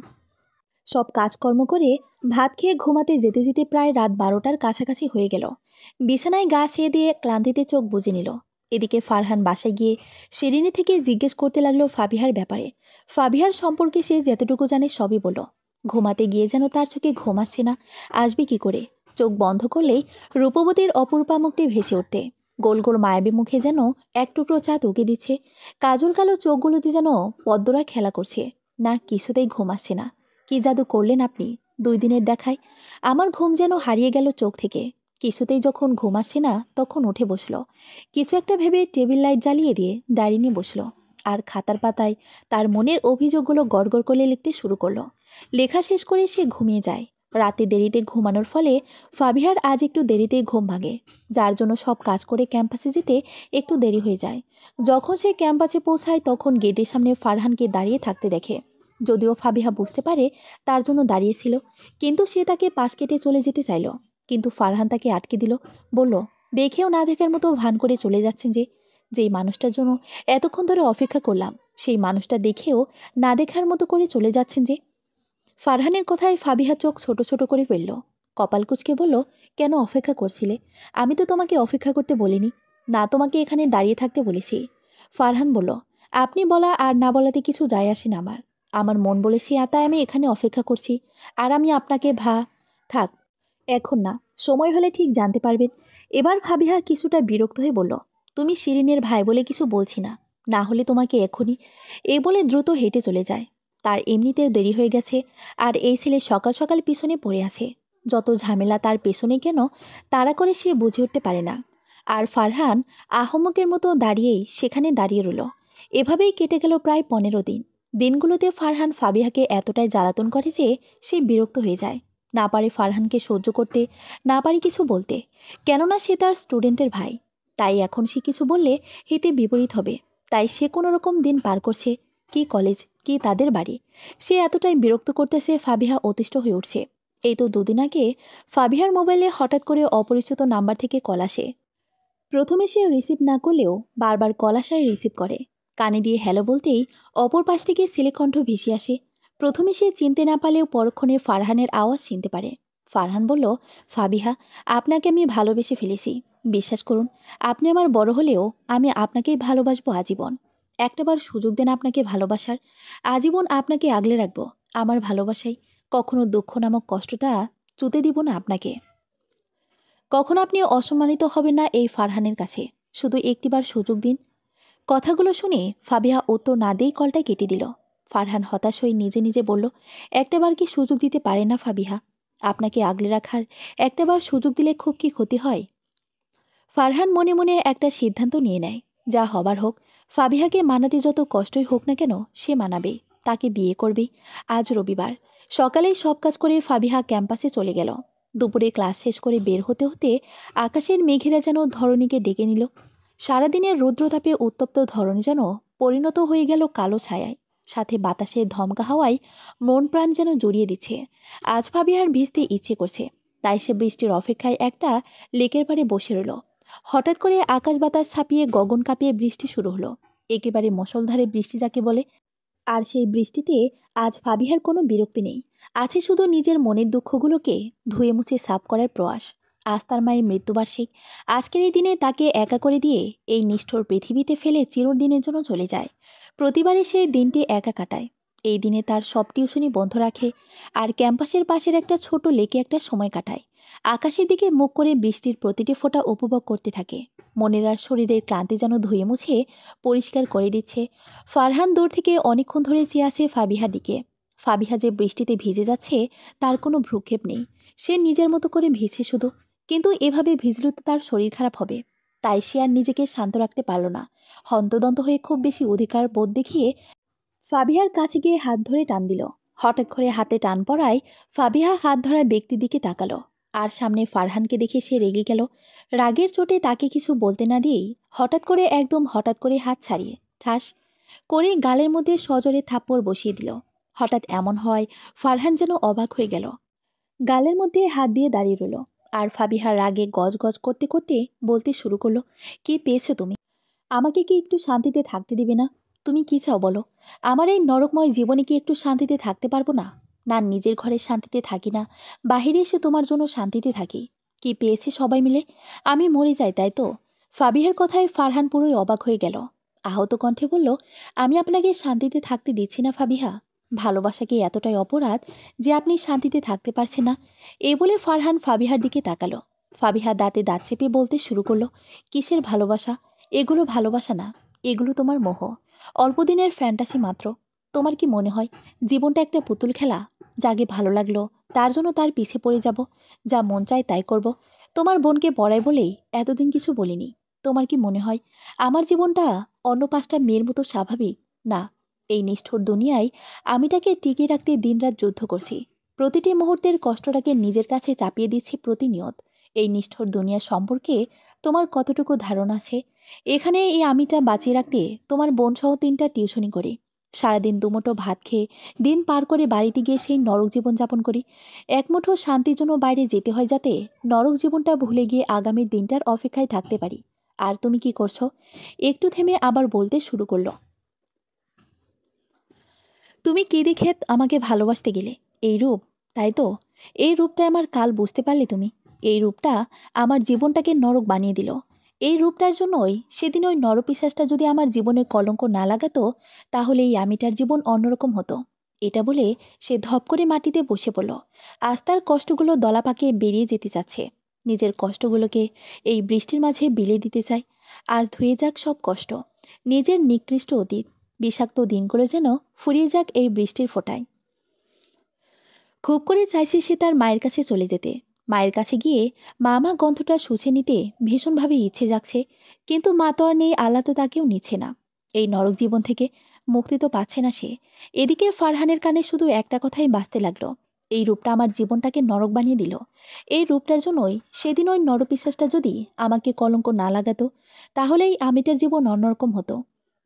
সব কাজকর্ম করে ভাত খেয়ে ঘুমাতে যেতে যেতে প্রায় রাত 12টার কাছাকাছি হয়ে গেল। বিছানায় গা ছেয়ে দিয়ে ক্লান্তিতে চোখ বুজে নিল। এদিকে ফারহান বাসায় গিয়ে শিরিনী থেকে জিজ্ঞেস করতে লাগলো ফাবিহার ব্যাপারে। ফাবিহার সম্পর্কে সে যতটুকু জানে সবই বলল। ঘুমাতে গিয়ে যেন তার চোখে ঘুম আসছে না, আসবে কি করে? চোখ বন্ধ করলেই রূপবতীর অপরূপা মুখটি ভেসে উঠতে, গোল গোল মায়াবী মুখে যেন এক টুকরো চাঁদ উঁকে দিচ্ছে, কাজল কালো চোখগুলোতে যেন পদ্মরা খেলা করছে। না, কিছুতেই ঘুম আসছে না। কি জাদু করলেন আপনি 2 দিনের দেখায়? আমার ঘুম যেন হারিয়ে গেল চোখ থেকে। কিছুতেই যখন ঘুম আসছে না তখন উঠে বসলো। কিছু একটা ভেবে টেবিল লাইট জ্বালিয়ে দিয়ে ডায়েরি নিয়ে বসলো আর খাতার পাতায় তার মনের অভিযোগগুলো গড়গড় করে লিখতে শুরু করলো। লেখা শেষ করে সে ঘুমিয়ে যায়। রাতে দেরিতে ঘুমানোর ফলে ফাবিহার আজ একটু দেরিতেই ঘুম ভাঙে, যার জন্য সব কাজ করে ক্যাম্পাসে যেতে একটু দেরি হয়ে যায়। যখন সে ক্যাম্পাসে পৌঁছায় তখন গেটের সামনে ফারহানকে দাঁড়িয়ে থাকতে দেখে। যদিও ফাবিহা বুঝতে পারে তার জন্য দাঁড়িয়েছিল, কিন্তু সে তাকে পাশ কেটে চলে যেতে চাইল। কিন্তু ফারহান তাকে আটকে দিল, বলল, দেখেও না দেখার মতো ভান করে চলে যাচ্ছেন যেই মানুষটার জন্য এতক্ষণ ধরে অপেক্ষা করলাম, সেই মানুষটা দেখেও না দেখার মতো করে চলে যাচ্ছেন যে। ফারহানের কথায় ফাবিহা চোখ ছোট ছোট করে ফেলল। কপাল কুঁচকে বলল, কেন অপেক্ষা করছিলে? আমি তো তোমাকে অপেক্ষা করতে বলিনি, না তোমাকে এখানে দাঁড়িয়ে থাকতে বলেছি। ফারহান বলল, আপনি বলা আর না বলাতে কিছু যায় আসে না আমার। আমার মন বলেছি তাই আমি এখানে অপেক্ষা করছি। আর আমি আপনাকে থাক, এখন না, সময় হলে ঠিক জানতে পারবেন। এবার ফাবিহা কিছুটা বিরক্ত হয়ে বলল, তুমি শিরিনের ভাই বলে কিছু বলছি না, না হলে তোমাকে এখনই। এই বলে দ্রুত হেঁটে চলে যায়। তার এমনিতেও দেরি হয়ে গেছে, আর এই ছেলে সকাল সকাল পিছনে পড়ে আছে। যত ঝামেলা তার পেছনে কেন তাড়া করে সে বুঝে উঠতে পারে না। আর ফারহান আহমকের মতো দাঁড়িয়েই সেখানে দাঁড়িয়ে রইল। এভাবেই কেটে গেল প্রায় 15 দিন। দিনগুলোতে ফারহান ফাবিহাকে এতটাই জ্বালাতন করে যে সে বিরক্ত হয়ে যায়। না পারে ফারহানকে সহ্য করতে, না পারে কিছু বলতে, কেননা সে তার স্টুডেন্টের ভাই। তাই এখন সে কিছু বললে হিতে বিপরীত হবে। তাই সে কোনো রকম দিন পার করছে। কি কলেজ, কি তাদের বাড়ি। সে এতটাই বিরক্ত করতেছে ফাবিহা অতিষ্ঠ হয়ে উঠছে। এই তো 2 দিন আগে ফাবিহার মোবাইলে হঠাৎ করে অপরিচিত নাম্বার থেকে কল আসে। প্রথমে সে রিসিভ না করলেও বারবার কল আসায় রিসিভ করে। কানে দিয়ে হ্যালো বলতেই অপর পাশ থেকে ছেলেকণ্ঠ ভেসে আসে। প্রথমে সে চিনতে না পারলেও পরক্ষণে ফারহানের আওয়াজ চিনতে পারে। ফারহান বলল, ফাবিহা, আপনাকে আমি ভালোবেসে ফেলেছি। বিশ্বাস করুন, আপনি আমার বড় হলেও আমি আপনাকেই ভালোবাসবো আজীবন। একটাবার সুযোগ দেন আপনাকে ভালোবাসার। আজীবন আপনাকে আগলে রাখবো আমার ভালোবাসায়। কখনো দুঃখ নামক কষ্টটা চুতে দিব না আপনাকে। কখন আপনি অসম্মানিত হবেন না এই ফারহানের কাছে। শুধু একটিবার সুযোগ দিন। কথাগুলো শুনে ফাবিহা উত্তর না দিয়েই কলটা কেটে দিল। ফারহান হতাশ হয়ে নিজে নিজে বলল, একটাবার কি সুযোগ দিতে পারে না ফাবিহা? আপনাকে আগলে রাখার একটাবার সুযোগ দিলে খুব কি ক্ষতি হয়? ফারহান মনে মনে একটা সিদ্ধান্ত নিয়ে নেয়, যা হবার হোক। ফাবিহাকে মানাতে যত কষ্টই হোক না কেন সে মানাবে, তাকে বিয়ে করবে। আজ রবিবার সকালেই সব কাজ করে ফাবিহা ক্যাম্পাসে চলে গেল। দুপুরে ক্লাস শেষ করে বের হতে হতে আকাশের মেঘেরা যেন ধরণীকে ডেকে নিল। সারাদিনের রৌদ্রতাপে উত্তপ্ত ধরণী যেন পরিণত হয়ে গেল কালো ছায়ায়। সাথে বাতাসের ধমকা হাওয়ায় মন প্রাণ যেন জড়িয়ে দিচ্ছে। আজ ফাবিহার ভিজতে ইচ্ছে করছে, তাই সে বৃষ্টির অপেক্ষায় একটা লেকের পাড়ে বসে রইল। হঠাৎ করে আকাশ বাতাস ছাপিয়ে গগন কাঁপিয়ে বৃষ্টি শুরু হলো। একেবারে মুষলধারে বৃষ্টি যাকে বলে। আর সেই বৃষ্টিতে আজ ফাবিহার কোনো বিরক্তি নেই, আছে শুধু নিজের মনের দুঃখগুলোকে ধুয়ে মুছে সাফ করার প্রয়াস। আজ তার মায়ের মৃত্যুবার্ষিক। আজকের এই দিনে তাকে একা করে দিয়ে এই নিষ্ঠুর পৃথিবীতে ফেলে চিরদিনের জন্য চলে যায়। প্রতিবারই সে দিনটি একা কাটায়। এই দিনে তার সব টিউশনি বন্ধ রাখে, আর ক্যাম্পাসের পাশের একটা ছোট লেকে একটা সময় কাটায়। আকাশের দিকে মুখ করে বৃষ্টির প্রতিটি ফোঁটা উপভোগ করতে থাকে। মনের আর শরীরের ক্লান্তি যেন ধুয়ে মুছে পরিষ্কার করে দিচ্ছে। ফারহান দূর থেকে অনেকক্ষণ ধরে চেয়ে আছে ফাবিহার দিকে। ফাবিহা যে বৃষ্টিতে ভিজে যাচ্ছে তার কোনো ভ্রুক্ষেপ নেই। সে নিজের মতো করে ভিজছে শুধু, কিন্তু এভাবে ভিজলে তো তার শরীর খারাপ হবে। তাই সে আর নিজেকে শান্ত রাখতে পারল না। হন্তদন্ত হয়ে খুব বেশি অধিকার বোধ দেখিয়ে ফাবিহার কাছে গিয়ে হাত ধরে টান দিল। হঠাৎ করে হাতে টান পড়ায় ফাবিহা হাত ধরা ব্যক্তির দিকে তাকালো, আর সামনে ফারহানকে দেখে সে রেগে গেল। রাগের চোটে তাকে কিছু বলতে না দিয়েই হঠাৎ করে হাত ছাড়িয়ে ঠাস করে গালের মধ্যে সজোরে থাপ্পড় বসিয়ে দিল। হঠাৎ এমন হয় ফারহান যেন অবাক হয়ে গেল। গালের মধ্যে হাত দিয়ে দাঁড়িয়ে রইল, আর ফাবিহার রাগে গজ গজ করতে করতে বলতে শুরু করলো, কি পেয়েছো তুমি? আমাকে কি একটু শান্তিতে থাকতে দিবে না? তুমি কি চাও বলো? আমার এই নরকময় জীবনে কি একটু শান্তিতে থাকতে পারবো না? না নিজের ঘরে শান্তিতে থাকি না, বাহিরে এসে তোমার জন্য শান্তিতে থাকি। কি পেয়েছে সবাই মিলে? আমি মরে যাই, তাই তো? ফাবিহার কথায় ফারহান পুরোই অবাক হয়ে গেল। আহত কণ্ঠে বলল, আমি আপনাকে শান্তিতে থাকতে দিচ্ছি না ফাবিহা। ভালোবাসা কি এতটাই অপরাধ যে আপনি শান্তিতে থাকতে পারছেন না? এই বলে ফারহান ফাবিহার দিকে তাকালো। ফাবিহা দাঁতে দাঁত চেপে বলতে শুরু করলো, কিসের ভালোবাসা? এগুলো ভালোবাসা না, এগুলো তোমার মোহ, অল্পদিনের ফ্যান্টাসি মাত্র। তোমার কি মনে হয় জীবনটা একটা পুতুল খেলা? যাকে ভালো লাগলো তার জন্য তার পিছে পড়ে যাব, যা মন চায় তাই করব? তোমার বোনকে পড়াই বলেই এতদিন কিছু বলিনি। তোমার কি মনে হয় আমার জীবনটা অন্য 5টা মেয়ের মতো স্বাভাবিক? না, এই নিষ্ঠুর দুনিয়ায় আমিটাকে টিকিয়ে রাখতে দিনরাত যুদ্ধ করছি। প্রতিটি মুহূর্তের কষ্টটাকে নিজের কাছে চাপিয়ে দিচ্ছি প্রতিনিয়ত। এই নিষ্ঠুর দুনিয়া সম্পর্কে তোমার কতটুকু ধারণা আছে? এখানে এই আমিটা বাঁচিয়ে রাখতে তোমার বোনসহ 3টা টিউশনি করি। সারাদিন দুমুঠো ভাত খেয়ে দিন পার করে বাড়িতে গিয়ে সেই নরক জীবন যাপন করি। একমুঠো শান্তির জন্য বাইরে যেতে হয় যাতে নরক জীবনটা ভুলে গিয়ে আগামীর দিনটার অপেক্ষায় থাকতে পারি। আর তুমি কি করছো? একটু থেমে আবার বলতে শুরু করলো, তুমি কি দেখে আমাকে ভালোবাসতে গেলে? এই রূপ, তাই তো? এই রূপটা আমার কাল বুঝতে পারলে তুমি? এই রূপটা আমার জীবনটাকে নরক বানিয়ে দিল। এই রূপটার জন্যই সেদিন ওই নরপিশাচটা যদি আমার জীবনের কলঙ্ক না লাগাতো, তাহলে এই আমিটার জীবন অন্যরকম হতো। এটা বলে সে ধপ করে মাটিতে বসে পড়ল। আজ তার কষ্টগুলো দলাপাকে বেরিয়ে যেতে চাচ্ছে। নিজের কষ্টগুলোকে এই বৃষ্টির মাঝে বিলিয়ে দিতে চায়। আজ ধুয়ে যাক সব কষ্ট, নিজের নিকৃষ্ট অতীত, বিষাক্ত দিনগুলো যেন ফুরিয়ে যাক এই বৃষ্টির ফোঁটায়। খুব করে চাইছে সে তার মায়ের কাছে চলে যেতে। মায়ের কাছে গিয়ে মা গন্ধটা শুষে নিতে ভীষণভাবে ইচ্ছে জাগছে। কিন্তু মা তো আর নেই, আল্লাহ তো তাকেও নিচ্ছে না। এই নরক জীবন থেকে মুক্তি তো পাচ্ছে না সে। এদিকে ফারহানের কানে শুধু একটা কথাই বাজতে লাগলো, এই রূপটা আমার জীবনটাকে নরক বানিয়ে দিল। এই রূপটার জন্যই সেদিন ওই নরপিশাচটা যদি আমাকে কলঙ্ক না লাগাতো, তাহলে এই আমিটার জীবন অন্যরকম হতো।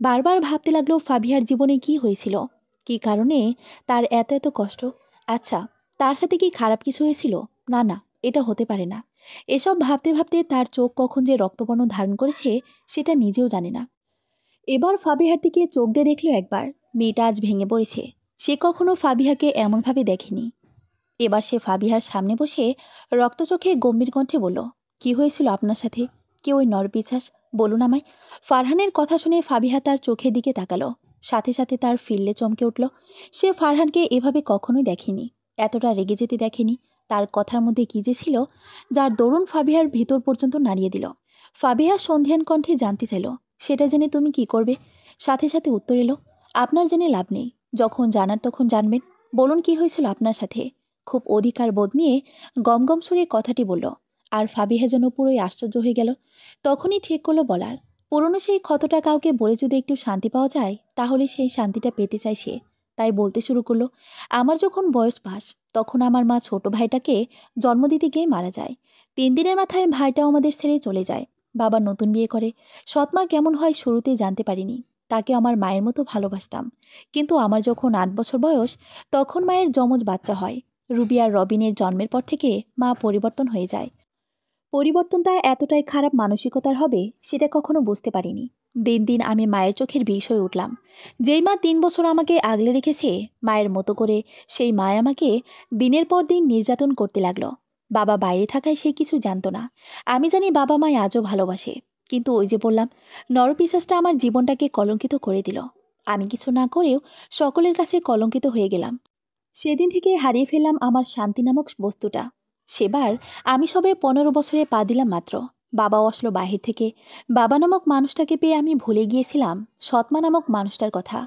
বারবার ভাবতে লাগলো ফাবিহার জীবনে কি হয়েছিল, কি কারণে তার এত এত কষ্ট। আচ্ছা, তার সাথে কি খারাপ কিছু হয়েছিল? না না, এটা হতে পারে না। এসব ভাবতে ভাবতে তার চোখ কখন যে রক্তবর্ণ ধারণ করেছে সেটা নিজেও জানে না। এবার ফাবিহার দিকে চোখ দিয়ে দেখল একবার, মেয়েটা আজ ভেঙে পড়েছে। সে কখনো ফাবিহাকে এমনভাবে দেখেনি। এবার সে ফাবিহার সামনে বসে রক্তচোখে গম্ভীর কণ্ঠে বলল, কি হয়েছিল আপনার সাথে? কে ওই নরপিশাচ? বলুন আমায়। ফারহানের কথা শুনে ফাবিহা তার চোখের দিকে তাকালো। সাথে সাথে তার ফিরলে চমকে উঠল। সে ফারহানকে এভাবে কখনোই দেখেনি, এতটা রেগে যেতে দেখেনি। তার কথার মধ্যে কী যে ছিল যার দরুন ফাবিহার ভিতর পর্যন্ত নাড়িয়ে দিল। ফাবিহা সন্ধিয়ান কণ্ঠে জানতে চাইল, সেটা জেনে তুমি কি করবে? সাথে সাথে উত্তর এলো, আপনার জেনে লাভ নেই, যখন জানার তখন জানবেন। বলুন কি হয়েছিল আপনার সাথে? খুব অধিকার বোধ নিয়ে গমগম সুরে কথাটি বলল। আর ফাবিহা যেন পুরোই আশ্চর্য হয়ে গেল। তখনই ঠিক করলো বলার, পুরনো সেই ক্ষতটা কাউকে বলে যদি একটু শান্তি পাওয়া যায়, তাহলে সেই শান্তিটা পেতে চায় সে। তাই বলতে শুরু করলো, আমার যখন বয়স পাস, তখন আমার মা ছোট ভাইটাকে জন্ম দিতে গিয়ে মারা যায়। 3 দিনের মাথায় ভাইটাও আমাদের ছেড়ে চলে যায়। বাবা নতুন বিয়ে করে। সৎমা কেমন হয় শুরুতেই জানতে পারিনি। তাকে আমার মায়ের মতো ভালোবাসতাম। কিন্তু আমার যখন 8 বছর বয়স, তখন মায়ের যমজ বাচ্চা হয়। রুবি আর রবিনের জন্মের পর থেকে মা পরিবর্তন হয়ে যায়। পরিবর্তনটা এতটাই খারাপ মানসিকতার হবে সেটা কখনো বুঝতে পারিনি। দিন দিন আমি মায়ের চোখের বিষ হয়ে উঠলাম। যেই মা 3 বছর আমাকে আগলে রেখেছে মায়ের মতো করে, সেই মা আমাকে দিনের পর দিন নির্যাতন করতে লাগলো। বাবা বাইরে থাকায় সে কিছু জানতো না। আমি জানি বাবা মায় আজও ভালোবাসে। কিন্তু ওই যে বললাম, নরপিশাচটা আমার জীবনটাকে কলঙ্কিত করে দিল। আমি কিছু না করেও সকলের কাছে কলঙ্কিত হয়ে গেলাম। সেদিন থেকে হারিয়ে ফেললাম আমার শান্তি নামক বস্তুটা। সেবার আমি সবে 15 বছরে পা দিলাম মাত্র। বাবাও আসলো বাহির থেকে। বাবা নামক মানুষটাকে পেয়ে আমি ভুলে গিয়েছিলাম সৎমা নামক মানুষটার কথা।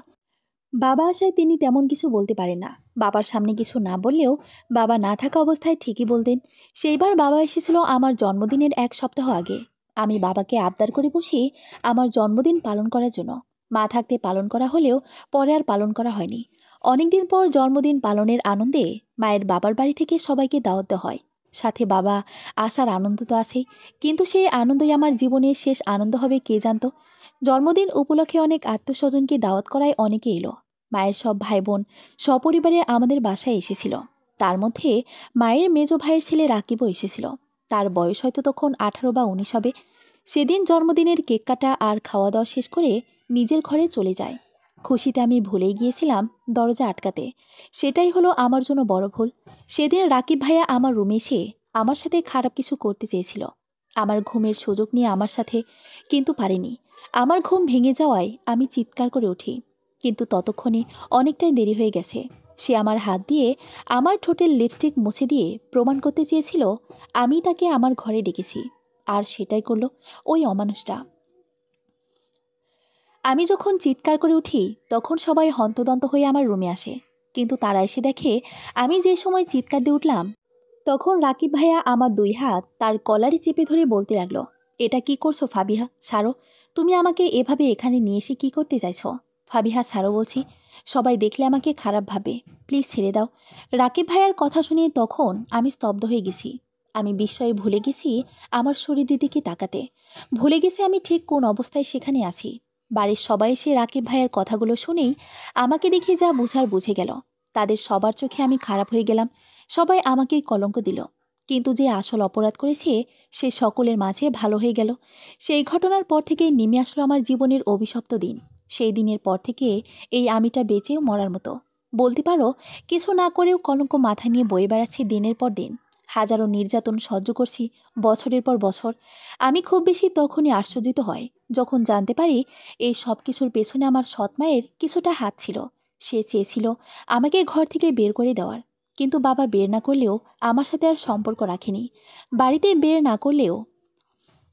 বাবা আসায় তিনি তেমন কিছু বলতে পারেন না। বাবার সামনে কিছু না বললেও বাবা না থাকা অবস্থায় ঠিকই বলতেন। সেইবার বাবা এসেছিল আমার জন্মদিনের 1 সপ্তাহ আগে। আমি বাবাকে আবদার করে বসি আমার জন্মদিন পালন করার জন্য। মা থাকতে পালন করা হলেও পরে আর পালন করা হয়নি। অনেকদিন পর জন্মদিন পালনের আনন্দে মায়ের বাবার বাড়ি থেকে সবাইকে দাওয়াত দেওয়া হয়। সাথে বাবা আসার আনন্দ তো আছেই, কিন্তু সেই আনন্দই আমার জীবনের শেষ আনন্দ হবে কে জানত। জন্মদিন উপলক্ষে অনেক আত্মস্বজনকে দাওয়াত করায় অনেকে এলো। মায়ের সব ভাই বোন সপরিবারে আমাদের বাসায় এসেছিল। তার মধ্যে মায়ের মেজ ভাইয়ের ছেলে রাকিবও এসেছিল। তার বয়স হয়তো তখন 18 বা 19 হবে। সেদিন জন্মদিনের কেক কাটা আর খাওয়া দাওয়া শেষ করে নিজের ঘরে চলে যায়। খুশিতে আমি ভুলেই গিয়েছিলাম দরজা আটকাতে। সেটাই হলো আমার জন্য বড় ভুল। সেদিন রাকিব ভাইয়া আমার রুমে এসে আমার সাথে খারাপ কিছু করতে চেয়েছিল, আমার ঘুমের সুযোগ নিয়ে আমার সাথে, কিন্তু পারেনি। আমার ঘুম ভেঙে যাওয়ায় আমি চিৎকার করে উঠি, কিন্তু ততক্ষণে অনেকটাই দেরি হয়ে গেছে। সে আমার হাত দিয়ে আমার ঠোঁটের লিপস্টিক মুছে দিয়ে প্রমাণ করতে চেয়েছিল আমি তাকে আমার ঘরে ডেকেছি, আর সেটাই করলো ওই অমানুষটা। আমি যখন চিৎকার করে উঠি তখন সবাই হন্তদন্ত হয়ে আমার রুমে আসে, কিন্তু তারা এসে দেখে আমি যে সময় চিৎকার দিয়ে উঠলাম তখন রাকিব ভাইয়া আমার 2 হাত তার কলারে চেপে ধরে বলতে লাগলো, এটা কি করছো ফাবিহা, ছাড়ো। তুমি আমাকে এভাবে এখানে নিয়ে এসে কী করতে চাইছো? ফাবিহা ছাড়ো বলছি, সবাই দেখলে আমাকে খারাপ ভাবে, প্লিজ ছেড়ে দাও। রাকিব ভাইয়ার কথা শুনে তখন আমি স্তব্ধ হয়ে গেছি। আমি বিস্ময়ে ভুলে গেছি আমার শরীরের দিকে তাকাতে, ভুলে গেছি আমি ঠিক কোন অবস্থায় সেখানে আছি। বাড়ির সবাই এসে রাকিব ভাইয়ার কথাগুলো শুনেই আমাকে দেখে যা বোঝার বুঝে গেল। তাদের সবার চোখে আমি খারাপ হয়ে গেলাম, সবাই আমাকেই কলঙ্ক দিল। কিন্তু যে আসল অপরাধ করেছে সে সকলের মাঝে ভালো হয়ে গেল। সেই ঘটনার পর থেকেই নেমে আসলো আমার জীবনের অভিশপ্ত দিন। সেই দিনের পর থেকে এই আমিটা বেঁচেও মরার মতো, বলতে পারো কিছু না করেও কলঙ্ক মাথায় নিয়ে বয়ে বেড়াচ্ছি দিনের পর দিন। হাজারো নির্যাতন সহ্য করছি বছরের পর বছর। আমি খুব বেশি তখনই আশ্চর্যিত হয় যখন জানতে পারি এই সব কিছুর পেছনে আমার সৎ মায়ের কিছুটা হাত ছিল। সে চেয়েছিল আমাকে ঘর থেকে বের করে দেওয়ার, কিন্তু বাবা বের না করলেও আমার সাথে আর সম্পর্ক রাখেনি। বাড়িতে বের না করলেও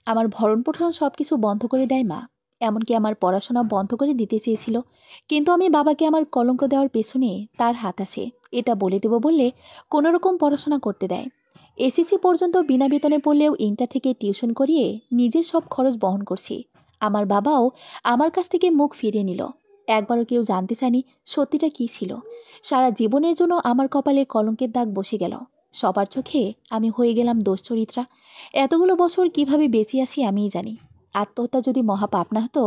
আমার ভরণ পোষণ সব কিছু বন্ধ করে দেয় মা। এমনকি আমার পড়াশোনা বন্ধ করে দিতে চেয়েছিল, কিন্তু আমি বাবাকে আমার কলঙ্ক দেওয়ার পেছনে তার হাত আছে এটা বলে দেব বললে কোনোরকম পড়াশোনা করতে দেয়। এসএসসি পর্যন্ত বিনা বেতনে পড়লেও ইন্টার থেকে টিউশন করিয়ে নিজের সব খরচ বহন করছি। আমার বাবাও আমার কাছ থেকে মুখ ফিরিয়ে নিল। একবারও কেউ জানতে চায়নি সত্যিটা কী ছিল। সারা জীবনের জন্য আমার কপালে কলঙ্কের দাগ বসে গেল। সবার চোখে আমি হয়ে গেলাম দোষচরিত্রা। এতগুলো বছর কিভাবে বেঁচে আছি আমিই জানি। আত্মহত্যা যদি মহাপাপ না হতো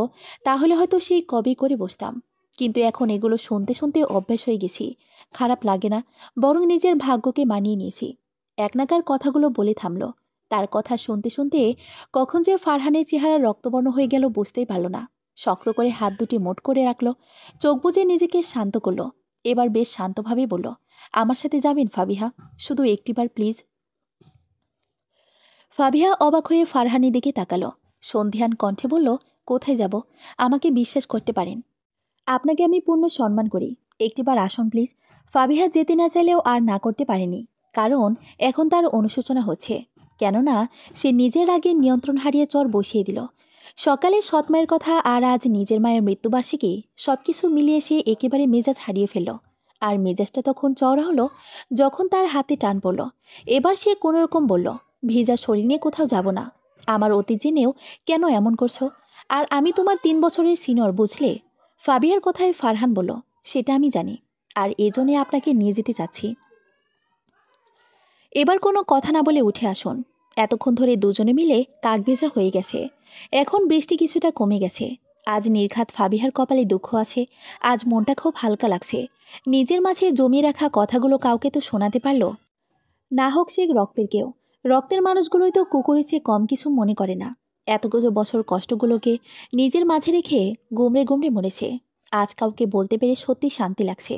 তাহলে হয়তো সেই কবে করে বসতাম, কিন্তু এখন এগুলো শুনতে শুনতে অভ্যাস হয়ে গেছি। খারাপ লাগে না, বরং নিজের ভাগ্যকে মানিয়ে নিয়েছি। একনাগার কথাগুলো বলে থামল। তার কথা শুনতে শুনতে কখন যে ফারহানের চেহারা রক্তবর্ণ হয়ে গেল বুঝতেই পারল না। শক্ত করে হাত দুটি মোট করে রাখল, চোখ বুজে নিজেকে শান্ত করল। এবার বেশ শান্তভাবে বলল, আমার সাথে যাবেন ফাবিহা, শুধু একটিবার প্লিজ। ফাবিহা অবাক হয়ে ফারহানের দিকে তাকালো, সন্ধিয়ান কণ্ঠে বলল, কোথায় যাব? আমাকে বিশ্বাস করতে পারেন, আপনাকে আমি পূর্ণ সম্মান করি, একটিবার আসুন প্লিজ। ফাবিহা যেতে না চাইলেও আর না করতে পারেনি, কারণ এখন তার অনুশোচনা হচ্ছে। কেননা সে নিজের আগে নিয়ন্ত্রণ হারিয়ে চর বসিয়ে দিল। সকালে সৎ মায়ের কথা আর আজ নিজের মায়ের মৃত্যুবার্ষিকী সব কিছু মিলিয়ে সে একেবারে মেজাজ হারিয়ে ফেলল। আর মেজাজটা তখন চওড়া হলো যখন তার হাতে টান পড়ল। এবার সে কোনোরকম বলল, ভিজা শরীর নিয়ে কোথাও যাব না। আমার অতীত জেনেও কেন এমন করছো? আর আমি তোমার 3 বছরের সিনিয়র, বুঝলে? ফাবিয়ার কথায় ফারহান বলল, সেটা আমি জানি, আর এজন্যে আপনাকে নিয়ে যেতে চাচ্ছি। এবার কোনো কথা না বলে উঠে আসুন। এতক্ষণ ধরে দুজনে মিলে কাকভেজা হয়ে গেছে, এখন বৃষ্টি কিছুটা কমে গেছে। আজ নির্ঘাত ফাবিহার কপালে দুঃখ আছে, আজ মনটা খুব হালকা লাগছে। নিজের মাঝে জমিয়ে রাখা কথাগুলো কাউকে তো শোনাতে পারল না, হোক সে রক্তের কেউ। রক্তের মানুষগুলোই তো কুকুরের চেয়ে কম কিছু মনে করে না। এতগুলো বছর কষ্টগুলোকে নিজের মাঝে রেখে গুমড়ে গুমড়ে মরেছে। আজ কাউকে বলতে পেরে সত্যি শান্তি লাগছে।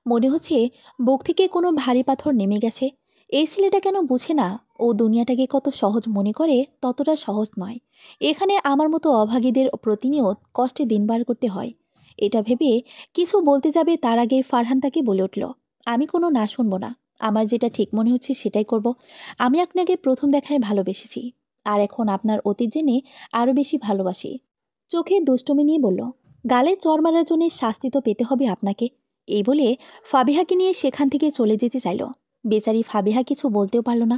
মনে হচ্ছে বুক থেকে কোনো ভারী পাথর নেমে গেছে। এই ছেলেটা কেন বুঝে না ও দুনিয়াটাকে কত সহজ মনে করে? ততটা সহজ নয়। এখানে আমার মতো অভাগীদের প্রতিনিয়ত কষ্টে দিন বার করতে হয়। এটা ভেবে কিছু বলতে যাবে তার আগে ফারহান তাকে বলে উঠল, আমি কোনো না শুনবো না। আমার যেটা ঠিক মনে হচ্ছে সেটাই করব। আমি আপনাকে প্রথম দেখায় ভালোবেসেছি, আর এখন আপনার অতীত জেনে আরও বেশি ভালোবাসি। চোখে দুষ্টুমি নিয়ে বলল, গালে চড় মারার জন্য শাস্তি তো পেতে হবে আপনাকে। এই বলে ফাবিহাকে নিয়ে সেখান থেকে চলে যেতে চাইল। বেচারি ফাবিহা কিছু বলতেও পারল না,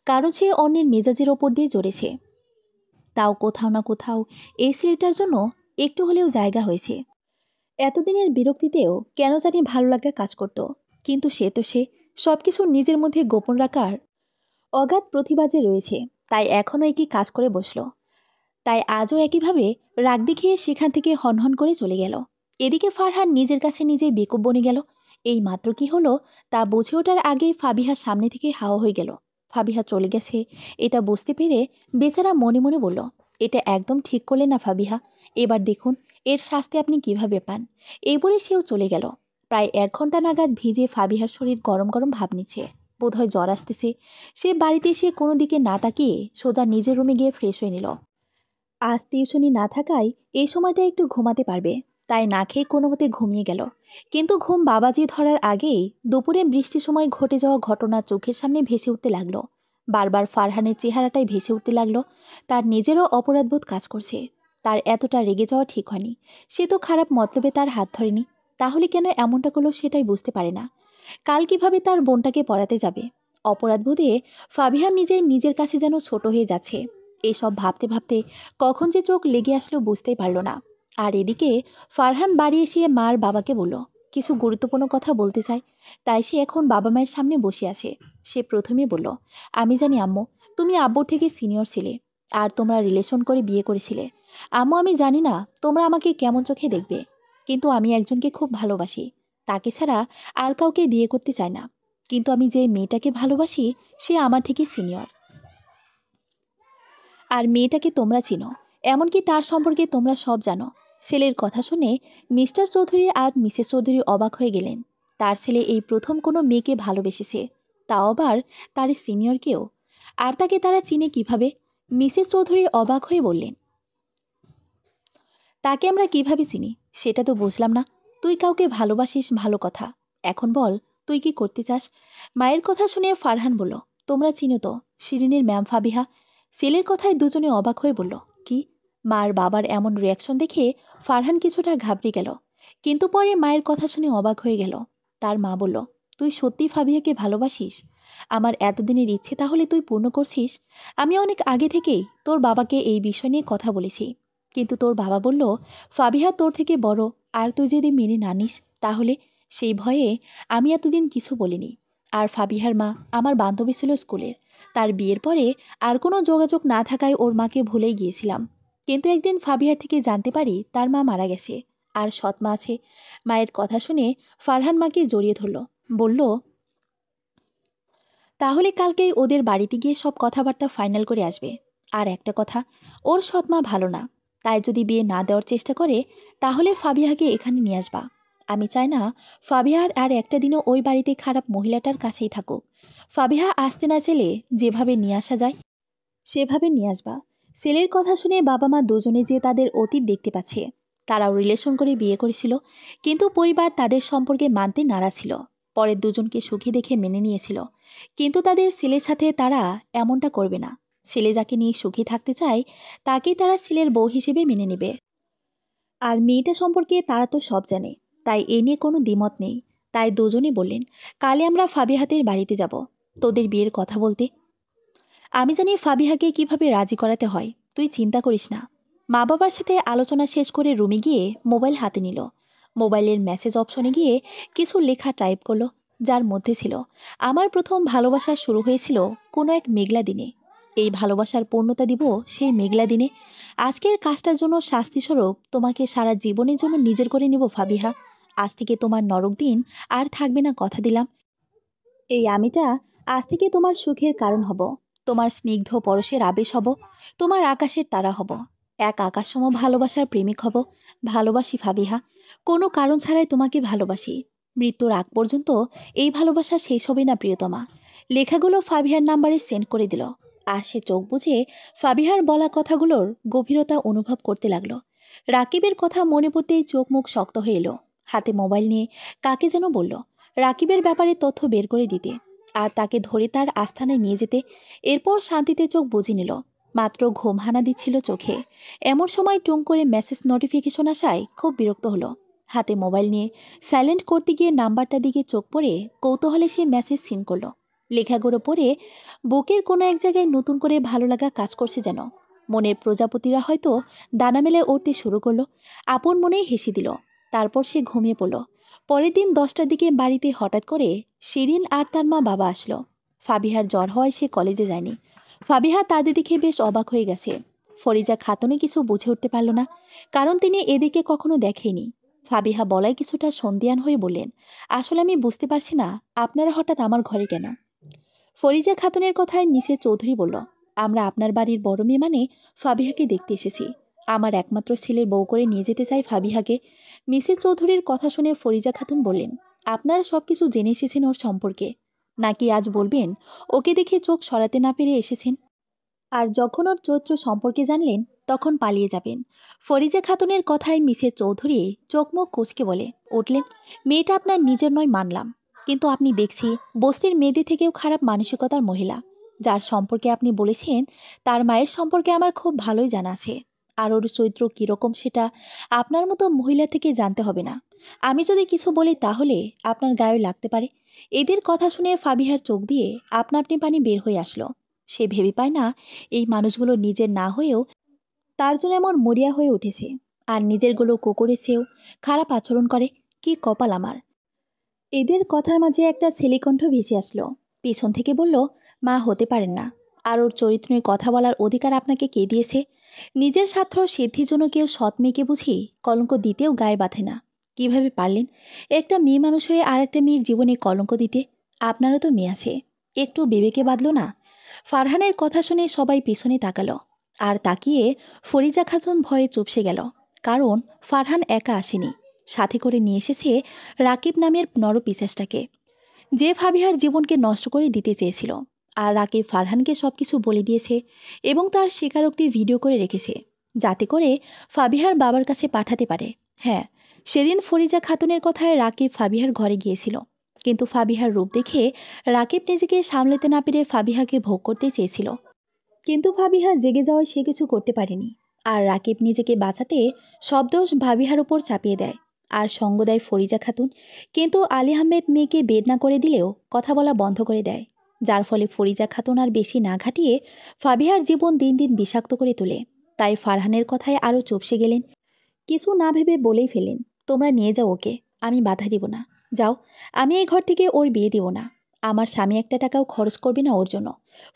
কারণ সে অন্যের মেজাজের ওপর দিয়ে জড়েছে। তাও কোথাও না কোথাও এই ছেলেটার জন্য একটু হলেও জায়গা হয়েছে। এতদিনের বিরক্তিতেও কেন জানি ভালো লাগা কাজ করত, কিন্তু সে সব কিছু নিজের মধ্যে গোপন রাখার অগাধ প্রতিভা যে রয়েছে, তাই এখনও একই কাজ করে বসল। তাই আজও একইভাবে রাগ দেখিয়ে সেখান থেকে হনহন করে চলে গেল। এদিকে ফারহান নিজের কাছে নিজেই বেকুব বনে গেল। এই মাত্র কি হলো তা বুঝে ওঠার আগেই ফাবিহার সামনে থেকে হাওয়া হয়ে গেল। ফাবিহা চলে গেছে এটা বুঝতে পেরে বেচারা মনে মনে বলল, এটা একদম ঠিক করলে না ফাবিহা। এবার দেখুন এর শাস্তি আপনি কিভাবে পান। এই বলে সেও চলে গেল। প্রায় 1 ঘন্টা নাগাদ ভিজে ফাবিহার শরীর গরম গরম ভাব নিচ্ছে, বোধহয় জ্বর আসতেছে। সে বাড়িতে এসে কোনো দিকে না তাকিয়ে সোজা নিজের রুমে গিয়ে ফ্রেশ হয়ে নিল। আজ টিউশনি না থাকায় এই সময়টা একটু ঘুমাতে পারবে, তাই না খেয়ে কোনো মতে ঘুমিয়ে গেল। কিন্তু ঘুম বাবাজি ধরার আগেই দুপুরে বৃষ্টির সময় ঘটে যাওয়া ঘটনা চোখের সামনে ভেসে উঠতে লাগলো। বারবার ফারহানের চেহারাটাই ভেসে উঠতে লাগলো। তার নিজেরও অপরাধবোধ কাজ করছে। তার এতটা রেগে যাওয়া ঠিক হয়নি। সে তো খারাপ মতলবে তার হাত ধরেনি, তাহলে কেন এমনটা করলো সেটাই বুঝতে পারে না। কাল কিভাবে তার বোনটাকে পড়াতে যাবে। অপরাধবোধে ফাবিহা নিজের কাছে যেন ছোট হয়ে যাচ্ছে। এসব ভাবতে ভাবতে কখন যে চোখ লেগে আসলো বুঝতেই পারল না। আর এদিকে ফারহান বাড়ি এসে মার বাবাকে বলল কিছু গুরুত্বপূর্ণ কথা বলতে চায়, তাই সে এখন বাবা মায়ের সামনে বসে আছে। সে প্রথমে বলল, আমি জানি আম্মু, তুমি আব্বুর থেকে সিনিয়র ছিলে, আর তোমরা রিলেশন করে বিয়ে করেছিলে। আম্মু, আমি জানি না তোমরা আমাকে কেমন চোখে দেখবে, কিন্তু আমি একজনকে খুব ভালোবাসি। তাকে ছাড়া আর কাউকে বিয়ে করতে চাই না। কিন্তু আমি যে মেয়েটাকে ভালোবাসি সে আমার থেকে সিনিয়র। আর মেয়েটাকে তোমরা চিনো, এমনকি তার সম্পর্কে তোমরা সব জানো। ছেলের কথা শুনে মিস্টার চৌধুরী আর মিসেস চৌধুরী অবাক হয়ে গেলেন। তার ছেলে এই প্রথম কোনো মেয়েকে ভালোবেসেছে, তাও আবার তার সিনিয়রকেও। আর তাকে তারা চিনে কিভাবে? মিসেস চৌধুরী অবাক হয়ে বললেন, তাকে আমরা কিভাবে চিনি সেটা তো বুঝলাম না। তুই কাউকে ভালোবাসিস ভালো কথা, এখন বল তুই কি করতে চাস। মায়ের কথা শুনে ফারহান বলল, তোমরা চিনো তো শিরিনের ম্যাম ফাবিহা। ছেলের কথায় দুজনে অবাক হয়ে বলল, কি? মার বাবার এমন রিয়াকশন দেখে ফারহান কিছুটা ঘাবড়ে গেল, কিন্তু পরে মায়ের কথা শুনে অবাক হয়ে গেল। তার মা বলল, তুই সত্যি ফাবিহাকে ভালোবাসিস? আমার এতদিনের ইচ্ছে তাহলে তুই পূর্ণ করছিস। আমি অনেক আগে থেকেই তোর বাবাকে এই বিষয় নিয়ে কথা বলেছি, কিন্তু তোর বাবা বলল ফাবিহা তোর থেকে বড়, আর তুই যদি মেনে না নিস তাহলে। সেই ভয়ে আমি এতদিন কিছু বলিনি। আর ফাবিহার মা আমার বান্ধবী ছিল স্কুলের। তার বিয়ের পরে আর কোনো যোগাযোগ না থাকায় ওর মাকে ভুলেই গিয়েছিলাম। কিন্তু একদিন ফাবিহার থেকে জানতে পারি তার মা মারা গেছে, আর সৎ মা আছে। মায়ের কথা শুনে ফারহান মাকে জড়িয়ে ধরল, বলল, তাহলে কালকেই ওদের বাড়িতে গিয়ে সব কথাবার্তা ফাইনাল করে আসবে। আর একটা কথা, ওর সৎমা ভালো না, তাই যদি বিয়ে না দেওয়ার চেষ্টা করে তাহলে ফাবিহাকে এখানে নিয়ে আসবা। আমি চাই না ফাবিহার আর একটা দিনও ওই বাড়িতে খারাপ মহিলাটার কাছেই থাকুক। ফাবিহা আসতে না চাইলে যেভাবে নিয়ে আসা যায় সেভাবে নিয়ে আসবা। ছেলের কথা শুনে বাবা মা দুজনে যে তাদের অতীত দেখতে পাচ্ছে। তারাও রিলেশন করে বিয়ে করেছিল, কিন্তু পরিবার তাদের সম্পর্কে মানতে নারাজ ছিল। পরে দুজনকে সুখী দেখে মেনে নিয়েছিল, কিন্তু তাদের ছেলের সাথে তারা এমনটা করবে না। ছেলে যাকে নিয়ে সুখী থাকতে চায় তাকেই তারা ছেলের বউ হিসেবে মেনে নেবে। আর মেয়েটা সম্পর্কে তারা তো সব জানে, তাই এ নিয়ে কোনো দ্বিমত নেই। তাই দুজনে বললেন, কালে আমরা ফাবিহাতের বাড়িতে যাব তোদের বিয়ের কথা বলতে। আমি জানি ফাবিহাকে কিভাবে রাজি করাতে হয়, তুই চিন্তা করিস না। মা বাবার সাথে আলোচনা শেষ করে রুমে গিয়ে মোবাইল হাতে নিল। মোবাইলের মেসেজ অপশনে গিয়ে কিছু লেখা টাইপ করলো, যার মধ্যে ছিল, আমার প্রথম ভালোবাসা শুরু হয়েছিল কোনো এক মেঘলা দিনে। এই ভালোবাসার পূর্ণতা দিব সেই মেঘলা দিনে। আজকের কাজটার জন্য শাস্তিস্বরূপ তোমাকে সারা জীবনের জন্য নিজের করে নিব ফাবিহা। আজ থেকে তোমার নরক দিন আর থাকবে না, কথা দিলাম। এই আমিটা আজ থেকে তোমার সুখের কারণ হব, তোমার স্নিগ্ধ পরশের আবেশ হব, তোমার আকাশের তারা হব, এক আকাশসম ভালোবাসার প্রেমিক হব। ভালোবাসি ফাবিহা, কোনো কারণ ছাড়াই তোমাকে ভালোবাসি। মৃত্যুর আগ পর্যন্ত এই ভালোবাসা শেষ হবে না প্রিয়তমা। লেখাগুলো ফাবিহার নাম্বারে সেন্ড করে দিল। আর সে চোখ বুঝে ফাবিহার বলা কথাগুলোর গভীরতা অনুভব করতে লাগলো। রাকিবের কথা মনে পড়তেই চোখ মুখ শক্ত হয়ে এলো। হাতে মোবাইল নিয়ে কাকে যেন বলল রাকিবের ব্যাপারে তথ্য বের করে দিতে, আর তাকে ধরে তার আস্থানায় নিয়ে যেতে। এরপর শান্তিতে চোখ বুঝে নিল। মাত্র ঘুম হানা দিচ্ছিল চোখে, এমন সময় টুং করে মেসেজ নোটিফিকেশন আসায় খুব বিরক্ত হলো। হাতে মোবাইল নিয়ে সাইলেন্ট করতে গিয়ে নাম্বারটা দিকে চোখ পড়ে কৌতূহলে সে মেসেজ সিন করলো। লেখাগুলো পড়ে বুকের কোনো এক জায়গায় নতুন করে ভালো লাগা কাজ করছে যেন। মনের প্রজাপতিরা হয়তো ডানা মেলে উঠতে শুরু করলো। আপন মনেই হেসে দিল। তারপর সে ঘুমিয়ে পড়ল। পরের দিন 10টার দিকে বাড়িতে হঠাৎ করে শিরিন আর তার মা বাবা আসলো। ফাবিহার জ্বর হওয়ায় সে কলেজে যায়নি। ফাবিহা তাদের দেখে বেশ অবাক হয়ে গেছে। ফরিজা খাতুনে কিছু বুঝে উঠতে পারল না, কারণ তিনি এদিকে কখনো দেখেনি। ফাবিহা বলায় কিছুটা সন্দিহান হয়ে বললেন, আসলে আমি বুঝতে পারছি না আপনারা হঠাৎ আমার ঘরে কেন। ফরিজা খাতুনের কথায় মিসেস চৌধুরী বলল, আমরা আপনার বাড়ির বড় মেয়ে মানে ফাবিহাকে দেখতে এসেছি। আমার একমাত্র ছেলের বউ করে নিয়ে যেতে চাই ফাবিহাকে। মিসেস চৌধুরীর কথা শুনে ফরিজা খাতুন বললেন, আপনারা সব কিছু জেনে এসেছেন ওর সম্পর্কে, নাকি আজ বলবেন ওকে দেখে চোখ সরাতে না পেরে এসেছেন? আর যখন ওর চরিত্র সম্পর্কে জানলেন তখন পালিয়ে যাবেন? ফরিজা খাতুনের কথায় মিসেস চৌধুরী চোখ মুখ কুঁচকে বলে উঠলেন, মেয়েটা আপনার নিজের নয় মানলাম, কিন্তু আপনি দেখছি বস্তির মেয়েদের থেকেও খারাপ মানসিকতার মহিলা। যার সম্পর্কে আপনি বলেছেন তার মায়ের সম্পর্কে আমার খুব ভালোই জানা আছে। আর ওর চরিত্র কীরকম সেটা আপনার মতো মহিলা থেকে জানতে হবে না। আমি যদি কিছু বলি তাহলে আপনার গায়ে লাগতে পারে। এদের কথা শুনে ফাবিহার চোখ দিয়ে আপনা আপনি পানি বের হয়ে আসলো। সে ভেবে পায় না এই মানুষগুলো নিজের না হয়েও তার জন্য এমন মরিয়া হয়ে উঠেছে, আর নিজেরগুলো কুকুরের চেয়েও খারাপ আচরণ করে। কি কপাল আমার! এদের কথার মাঝে একটা ছেলেকণ্ঠ ভেসে আসলো। পিছন থেকে বলল, মা হতে পারেন না। আর ওর চরিত্র নিয়ে কথা বলার অধিকার আপনাকে কে দিয়েছে? নিজের স্বার্থ সিদ্ধির জন্য কেউ সৎ মেয়েকে বুঝি কলঙ্ক দিতেও গায়ে বাঁধে না। কিভাবে পারলেন একটা মেয়ে মানুষ হয়ে আর একটা মেয়ের জীবনে কলঙ্ক দিতে? আপনারও তো মেয়ে আছে, একটু বিবেকে বাঁধল না? ফারহানের কথা শুনে সবাই পিছনে তাকালো, আর তাকিয়ে ফরিজা খাতুন ভয়ে চুপসে গেল। কারণ ফারহান একা আসেনি, সাথে করে নিয়ে এসেছে রাকিব নামের নরপিশাচটাকে, যে ফাবিহার জীবনকে নষ্ট করে দিতে চেয়েছিল। আর রাকিব ফারহানকে সব কিছু বলে দিয়েছে এবং তার স্বীকারোক্তি ভিডিও করে রেখেছে, যাতে করে ফাবিহার বাবার কাছে পাঠাতে পারে। হ্যাঁ, সেদিন ফরিজা খাতুনের কথায় রাকিব ফাবিহার ঘরে গিয়েছিল, কিন্তু ফাবিহার রূপ দেখে রাকিব নিজেকে সামলাতে না পেরে ফাবিহাকে ভোগ করতে চেয়েছিল, কিন্তু ফাবিহা জেগে যাওয়ায় সে কিছু করতে পারেনি। আর রাকিব নিজেকে বাঁচাতে সব দোষ ফাবিহার উপর চাপিয়ে দেয়, আর সঙ্গ দেয় ফরিজা খাতুন। কিন্তু আলী আহমেদ মেয়েকে বের না করে দিলেও কথা বলা বন্ধ করে দেয়, যার ফলে ফরিজা খাতুন আর বেশি না ঘাটিয়ে ফাবিহার জীবন দিন দিন বিষাক্ত করে তোলে। তাই ফারহানের কথায় আরও চুপসে গেলেন, কিছু না ভেবে বলেই ফেলেন, তোমরা নিয়ে যাও ওকে, আমি বাধা দিব না। যাও, আমি এই ঘর থেকে ওর বিয়ে দিব না। আমার স্বামী একটা টাকাও খরচ করবে না ওর জন্য।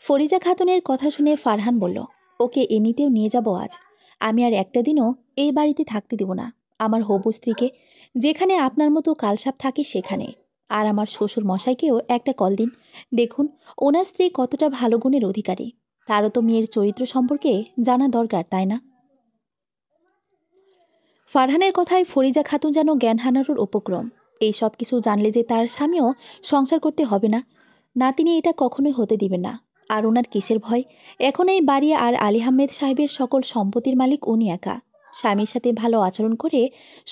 ফরিজা খাতুনের কথা শুনে ফারহান বলল, ওকে এমনিতেও নিয়ে যাব আজ। আমি আর একটা দিনও এই বাড়িতে থাকতে দিব না। আমার হবু স্ত্রীকে যেখানে আপনার মতো কালসাপ থাকে সেখানে। আর আমার শ্বশুর মশাইকেও একটা কল দিন, দেখুন ওনার স্ত্রী কতটা ভালো গুণের অধিকারী। তারও তো মেয়ের চরিত্র সম্পর্কে জানা দরকার, তাই না? ফারহানের কথায় ফরিজা খাতুন যেন জ্ঞান হারানোর উপক্রম। এই সব কিছু জানলে যে তার স্বামীও সংসার করতে হবে না, না তিনি এটা কখনোই হতে দিবেন না। আর ওনার কিসের ভয়? এখন এই বাড়ি আর আলী আহমেদ সাহেবের সকল সম্পত্তির মালিক উনি একা। স্বামীর সাথে ভালো আচরণ করে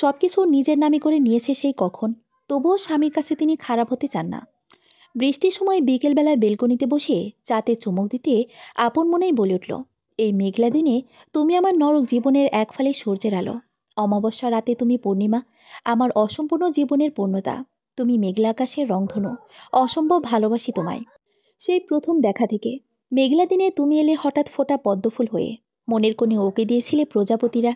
সব কিছু নিজের নামে করে নিয়েছে সেই কখন। তবুও স্বামীর কাছে তিনি খারাপ হতে চান না। বৃষ্টির সময় বিকেলবেলায় বেলকনিতে বসে চাতে চুমুক দিতে আপন মনেই বলে উঠল, এই মেঘলা দিনে তুমি আমার নরক জীবনের এক ফালে সূর্যের আলো। অমাবস্যা রাতে তুমি পূর্ণিমা, আমার অসম্পূর্ণ জীবনের পূর্ণতা। তুমি মেঘলা আকাশের রংধনু, অসম্ভব ভালোবাসি তোমায়। সেই প্রথম দেখা থেকে মেঘলা দিনে তুমি এলে হঠাৎ ফোটা পদ্মফুল হয়ে। মনের কোণে ওকে দিয়েছিলে প্রজাপতিরা,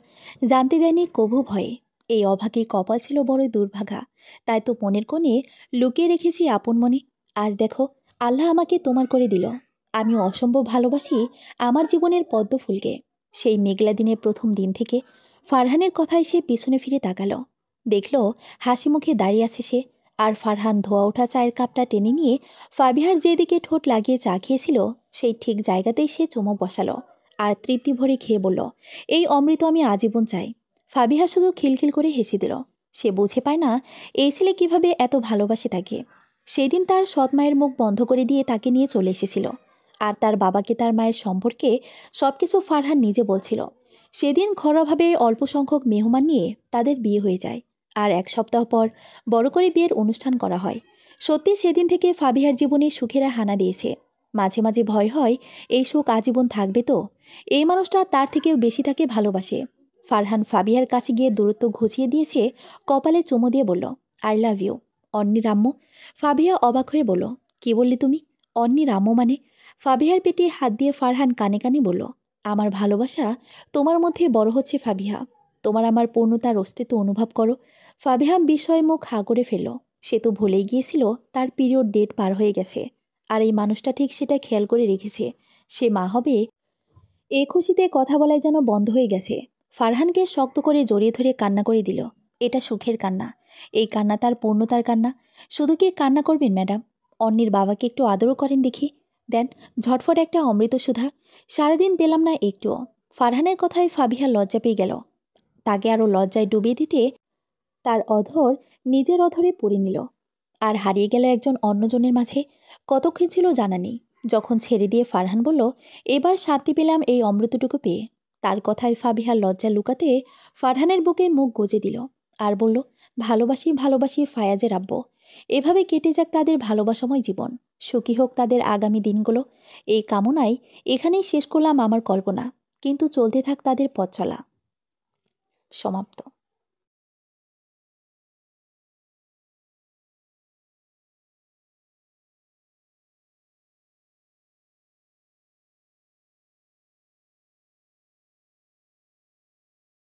জানতে দেয়নি কভু ভয়ে। এই অভাগী কপাল ছিল বড়ই দুর্ভাগা, তাই তো মনের কোণে লুকিয়ে রেখেছি আপন মনে। আজ দেখো, আল্লাহ আমাকে তোমার করে দিল। আমি অসম্ভব ভালোবাসি আমার জীবনের পদ্মফুলকে। সেই মেঘলা দিনের প্রথম দিন থেকে ফারহানের কথায় সে পিছনে ফিরে তাকালো, দেখল হাসি মুখে দাঁড়িয়ে আছে সে। আর ফারহান ধোয়া ওঠা চায়ের কাপটা টেনে নিয়ে ফাবিহার যেদিকে ঠোঁট লাগিয়ে চা খেয়েছিল সেই ঠিক জায়গাতেই সে চুমুক বসালো, আর তৃপ্তি ভরে খেয়ে বলল, এই অমৃত আমি আজীবন চাই। ফাবিহা শুধু খিলখিল করে হেসে দিল। সে বুঝে পায় না এই ছেলে কিভাবে এত ভালোবাসে তাকে। সেদিন তার সৎ মায়ের মুখ বন্ধ করে দিয়ে তাকে নিয়ে চলে এসেছিল, আর তার বাবাকে তার মায়ের সম্পর্কে সব কিছু ফারহান নিজে বলছিল। সেদিন ঘরোয়াভাবে অল্প সংখ্যক মেহমান নিয়ে তাদের বিয়ে হয়ে যায়, আর এক সপ্তাহ পর বড় করে বিয়ের অনুষ্ঠান করা হয়। সত্যি সেদিন থেকে ফাবিহার জীবনে সুখেরা হানা দিয়েছে। মাঝে মাঝে ভয় হয় এই সুখ আজীবন থাকবে তো। এই মানুষটা তার থেকেও বেশি তাকে ভালোবাসে। ফারহান ফাবিহার কাছে গিয়ে দূরত্ব ঘুচিয়ে দিয়েছে, কপালে চুমো দিয়ে বলল, আই লাভ ইউ অন্নি রাম্য। ফাবিহা অবাক হয়ে বলল, কি বললি তুমি? অন্নি রাম্য মানে? ফাবিহার পেটে হাত দিয়ে ফারহান কানে কানে বলল, আমার ভালোবাসা তোমার মধ্যে বড় হচ্ছে ফাবিহা। তোমার আমার পূর্ণতার অস্তিত্ব অনুভব করো। ফাবিহা বিস্ময়ে মুখ হা করে ফেলল। সে তো ভুলেই গিয়েছিল তার পিরিয়ড ডেট পার হয়ে গেছে, আর এই মানুষটা ঠিক সেটা খেয়াল করে রেখেছে। সে মা হবে এ খুশিতে কথা বলাই যেন বন্ধ হয়ে গেছে। ফারহানকে শক্ত করে জড়িয়ে ধরে কান্না করে দিল। এটা সুখের কান্না, এই কান্না তার পূর্ণতার কান্না। শুধু কি কান্না করবেন ম্যাডাম? অন্যের বাবাকে একটু আদরও করেন দেখি, দেন ঝটফট একটা অমৃত সুধা। সারাদিন পেলাম না একটুও। ফারহানের কথায় ফাবিহা লজ্জা পেয়ে গেল। তাকে আরও লজ্জায় ডুবিয়ে দিতে তার অধর নিজের অধরে পড়ে নিল আর হারিয়ে গেল একজন অন্যজনের মাঝে। কতক্ষণ ছিল জানা নেই। যখন ছেড়ে দিয়ে ফারহান বলল, এবার শান্তি পেলাম এই অমৃতটুকু পেয়ে। তার কথায় ফাবিহার লজ্জা লুকাতে ফারহানের বুকে মুখ গুজে দিল আর বলল, ভালোবাসি ভালোবাসি ফায়াজের আব্বু। এভাবে কেটে যাক তাদের ভালোবাসাময় জীবন, সুখী হোক তাদের আগামী দিনগুলো। এই কামনায় এখানেই শেষ করলাম আমার কল্পনা, কিন্তু চলতে থাক তাদের পথ চলা। সমাপ্ত।